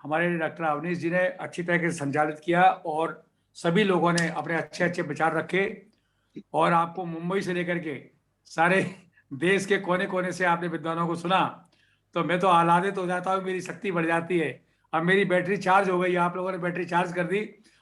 हमारे डॉक्टर अवनीश जी ने अच्छी तरह से संचालित किया और सभी लोगों ने अपने अच्छे अच्छे विचार रखे। और आपको मुंबई से लेकर के सारे देश के कोने कोने से आपने विद्वानों को सुना, तो मैं तो आह्लादित हो जाता हूँ, मेरी शक्ति बढ़ जाती है। अब मेरी बैटरी चार्ज हो गई, आप लोगों ने बैटरी चार्ज कर दी।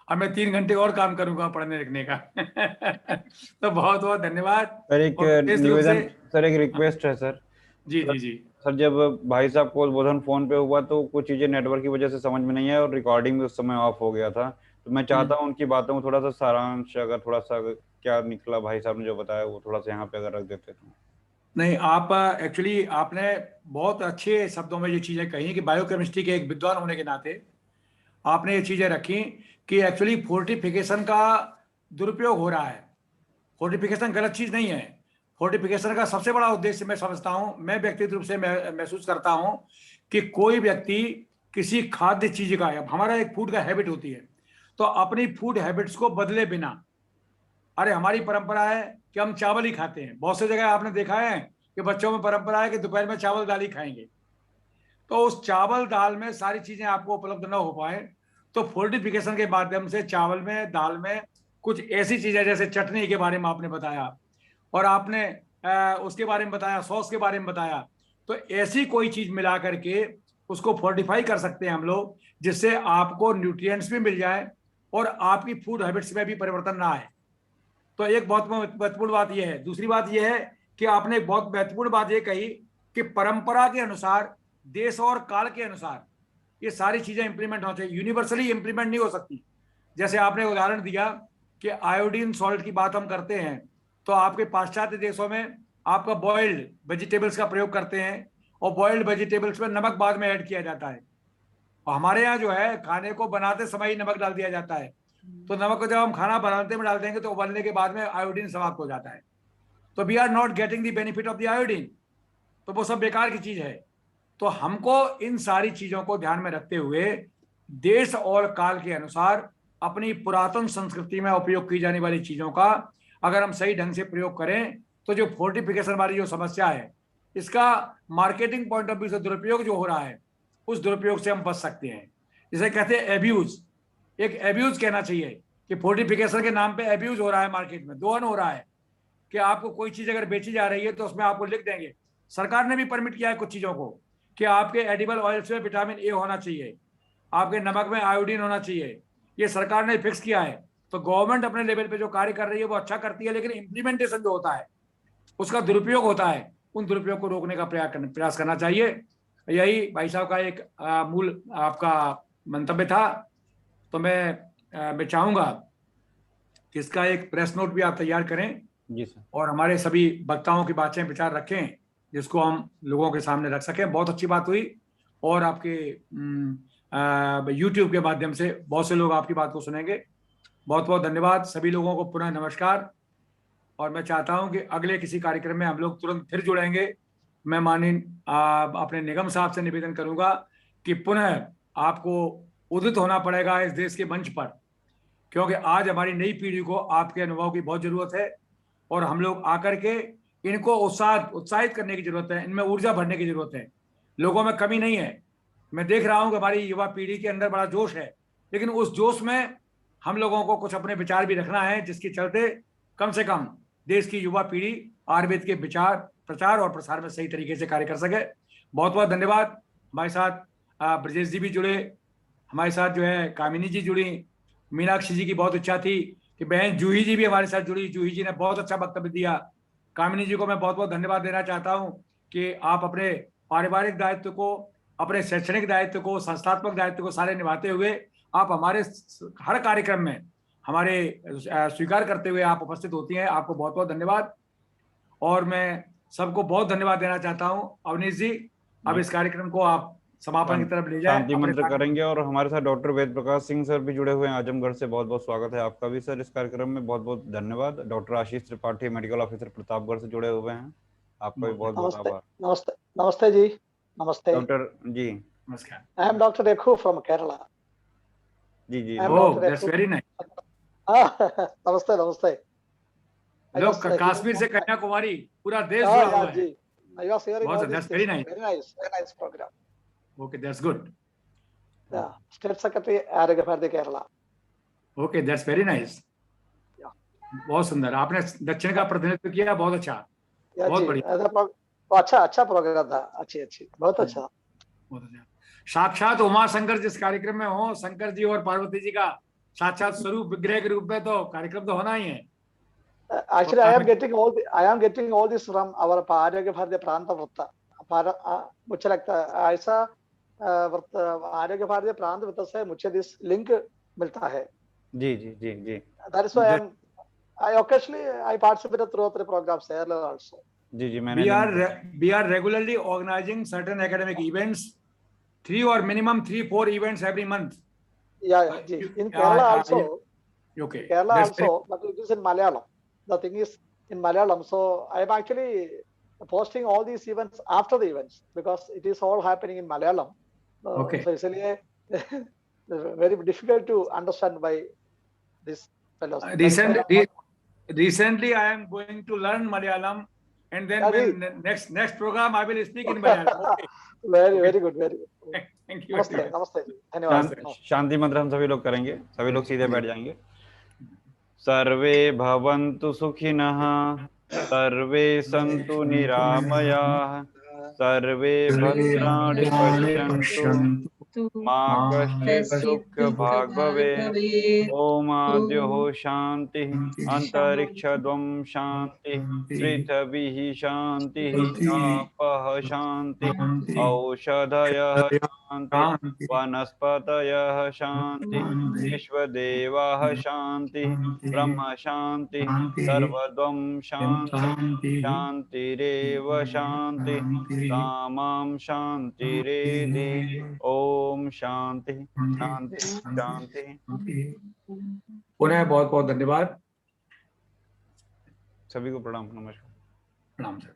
अब मैं 3 घंटे और काम करूंगा पढ़ने लिखने का। तो बहुत बहुत धन्यवाद। सर एक निवेदन, सर एक रिक्वेस्ट है सर। जी जी जी सर, जब भाई साहब को उद्बोधन फोन पे हुआ तो कुछ चीजें नेटवर्क की वजह से समझ में नहीं है और रिकॉर्डिंग भी उस समय ऑफ हो गया था, तो मैं चाहता हूँ उनकी बातों में थोड़ा सा सारांश, अगर थोड़ा सा क्या निकला भाई साहब ने जो बताया वो थोड़ा सा यहाँ पे अगर रख देते तो। नहीं, आप एक्चुअली आपने बहुत अच्छे शब्दों में ये चीजें कही कि बायोकेमिस्ट्री के एक विद्वान होने के नाते आपने ये चीजें रखी कि एक्चुअली फोर्टिफिकेशन का दुरुपयोग हो रहा है। फोर्टिफिकेशन गलत चीज नहीं है। फोर्टिफिकेशन का सबसे बड़ा उद्देश्य मैं समझता हूं, मैं व्यक्तिगत रूप से महसूस करता हूं कि कोई व्यक्ति किसी खाद्य चीज का, हमारा एक फूड का हैबिट होती है, तो अपनी फूड हैबिट्स को बदले बिना, अरे हमारी परंपरा है कि हम चावल ही खाते हैं। बहुत सी जगह आपने देखा है कि बच्चों में परंपरा है कि दोपहर में चावल दाल ही खाएंगे, तो उस चावल दाल में सारी चीजें आपको उपलब्ध न हो पाए, तो फोर्टिफिकेशन के माध्यम से चावल में, दाल में कुछ ऐसी चीजें, जैसे चटनी के बारे में आपने बताया और आपने उसके बारे में बताया, सॉस के बारे में बताया, तो ऐसी कोई चीज मिला करके उसको फोर्टिफाई कर सकते हैं हम लोग, जिससे आपको न्यूट्रिएंट्स भी मिल जाए और आपकी फूड हैबिट्स में भी परिवर्तन ना आए। तो एक बहुत महत्वपूर्ण बात यह है। दूसरी बात यह है कि आपने एक बहुत महत्वपूर्ण बात यह कही कि परंपरा के अनुसार, देश और काल के अनुसार ये सारी चीजें इंप्लीमेंट होनी चाहिए, यूनिवर्सली इंप्लीमेंट नहीं हो सकती। जैसे आपने उदाहरण दिया कि आयोडीन सॉल्ट की बात हम करते हैं, तो आपके पाश्चात्य देशों में आपका बॉइल्ड वेजिटेबल्स का प्रयोग करते हैं और बॉइल्ड वेजिटेबल्स में नमक बाद में ऐड किया जाता है, और हमारे यहाँ जो है खाने को बनाते समय ही नमक डाल दिया जाता है। तो नमक को जब हम खाना बनाते में डाल देंगे तो उबलने के बाद में आयोडीन समाप्त हो जाता है, तो we are not getting the benefit of the iodine, तो वो सब बेकार की चीज है। तो हमको इन सारी चीजों को ध्यान में रखते हुए देश और काल के अनुसार अपनी पुरातन संस्कृति में उपयोग की जाने वाली चीजों का अगर हम सही ढंग से प्रयोग करें, तो जो फोर्टिफिकेशन वाली जो समस्या है, इसका मार्केटिंग पॉइंट ऑफ व्यू से दुरुपयोग जो हो रहा है, उस दुरुपयोग से हम बच सकते हैं। जिसे कहते हैं एब्यूज, एक एब्यूज कहना चाहिए कि फोर्टिफिकेशन के नाम पे एब्यूज हो रहा है, मार्केट में दोहन हो रहा है कि आपको कोई चीज अगर बेची जा रही है तो उसमें आपको लिख देंगे, सरकार ने भी परमिट किया है कुछ चीजों को कि आपके एडिबल ऑयल्स में विटामिन ए होना चाहिए, आपके नमक में आयोडीन होना चाहिए, ये सरकार ने फिक्स किया है। तो गवर्नमेंट अपने लेवल पे जो कार्य कर रही है वो अच्छा करती है, लेकिन इंप्लीमेंटेशन जो होता है उसका दुरुपयोग होता है, उन दुरुपयोग को रोकने का प्रयास करना चाहिए। यही भाई साहब का एक मूल आपका मंतव्य था। तो मैं चाहूंगा कि इसका एक प्रेस नोट भी आप तैयार करें जी सर, और हमारे सभी वक्ताओं की बातें विचार रखें, जिसको हम लोगों के सामने रख सकें। बहुत अच्छी बात हुई, और आपके YouTube के माध्यम से बहुत से लोग आपकी बात को सुनेंगे। बहुत बहुत धन्यवाद सभी लोगों को, पुनः नमस्कार। और मैं चाहता हूं कि अगले किसी कार्यक्रम में हम लोग तुरंत फिर जुड़ेंगे। मैं माननीय अपने निगम साहब से निवेदन करूंगा कि पुनः आपको उदित होना पड़ेगा इस देश के मंच पर, क्योंकि आज हमारी नई पीढ़ी को आपके अनुभव की बहुत जरूरत है, और हम लोग आकर के इनको उत्साहित करने की जरूरत है, इनमें ऊर्जा भरने की जरूरत है। लोगों में कमी नहीं है, मैं देख रहा हूं कि हमारी युवा पीढ़ी के अंदर बड़ा जोश है, लेकिन उस जोश में हम लोगों को कुछ अपने विचार भी रखना है, जिसके चलते कम से कम देश की युवा पीढ़ी आयुर्वेद के विचार, प्रचार और प्रसार में सही तरीके से कार्य कर सके। बहुत बहुत धन्यवाद। हमारे साथ ब्रजेश जी भी जुड़े, हमारे साथ जो है कामिनी जी जुड़ी, मीनाक्षी जी की बहुत इच्छा थी कि बहन जूही जी भी हमारे साथ जुड़ी, जूही जी ने बहुत अच्छा वक्तव्य दिया। कामिनी जी को मैं बहुत बहुत धन्यवाद देना चाहता हूं कि आप अपने पारिवारिक दायित्व को, अपने शैक्षणिक दायित्व को, संस्थात्मक दायित्व को सारे निभाते हुए आप हमारे हर कार्यक्रम में हमारे स्वीकार करते हुए आप उपस्थित होती हैं। आपको बहुत बहुत धन्यवाद। और मैं सबको बहुत धन्यवाद देना चाहता हूं। अवनीश जी, अब इस कार्यक्रम को आप समापन की तरफ ले जाएं। शांति मंत्र करेंगे। और हमारे साथ डॉक्टर वेद प्रकाश सिंह सर भी जुड़े हुए हैं आजमगढ़ से। बहुत बहुत स्वागत है आपका भी सर इस कार्यक्रम में। बहुत बहुत धन्यवाद। डॉक्टर आशीष त्रिपाठी मेडिकल ऑफिसर प्रतापगढ़ से जुड़े हुए हैं, आपका भी बहुत बहुत आभार। नमस्ते, नमस्ते जी, नमस्ते डॉक्टर जी। नमस्कार। I am doctor Rekhu from Kerala. जी जी, दैट्स वेरी नाइस। नमस्ते नमस्ते। लोग कश्मीर से कन्याकुमारी पूरा देश जुड़ा हुआ है। I was hearing all That's this. very nice. Very nice program. Okay, that's good. Yeah, State Secretary Arogya Bharati Kerala. Okay, that's very nice. Yeah. बहुत सुंदर, आपने दक्षिण का प्रतिनिधित्व किया, बहुत अच्छा, बहुत बढ़िया। अच्छा प्रोग्राम था, अच्छी बहुत अच्छा। साक्षात उमा शंकर जिस कार्यक्रम में हो, शंकर जी और पार्वती जी का साक्षात स्वरूप विग्रह के रूप में, तो कार्यक्रम तो होना ही है। Actually, I am getting all this from our Arogya Bharati प्रांत वृत्त। मुझे लगता है ऐसा आरोग्य भारती प्रांत वृत्त से मुझे दिस लिंक मिलता है। जी जी जी जी। That is why I occasionally participate throughout the programs earlier also. जी जी मैंने we are regularly organizing certain academic events, 3 or minimum 3-4 events every month. Yeah, ji. In Kerala also. Okay. Kerala also, but it is in Malayalam. The thing is in Malayalam. So I am actually posting all these events after the events because it is all happening in Malayalam. Okay. So इसलिए very difficult to understand by this fellows. Recently, I am going to learn Malayalam, and then when next program I will speak in Malayalam. Okay. Very good. Thank you. नमस्ते जी, धन्यवाद। शांति मंत्र हम सभी लोग करेंगे, सभी लोग सीधे बैठ जाएंगे। सर्वे भवन्तु सुखिनः, सर्वे सन्तु निरामयाः, सर्वे भद्राणि पश्यन्तु, मा कश्चित् दुःखभाग् भवेत्। ओम आद्योः शान्तिः, अन्तरिक्षद्वं शान्तिः, पृथिवीः शान्तिः, आपः शान्तिः, औषधयः शान्तिः, वनस्पतयः शान्तिः, विश्वदेवाः शान्तिः, ब्रह्म शान्तिः, सर्वद्वं शान्तिः, शान्तिरेव शान्तिः, सामां शान्तिरेधि। ओम शांति शांति शांति। पुनः बहुत बहुत धन्यवाद। सभी को प्रणाम, नमस्कार। प्रणाम सर।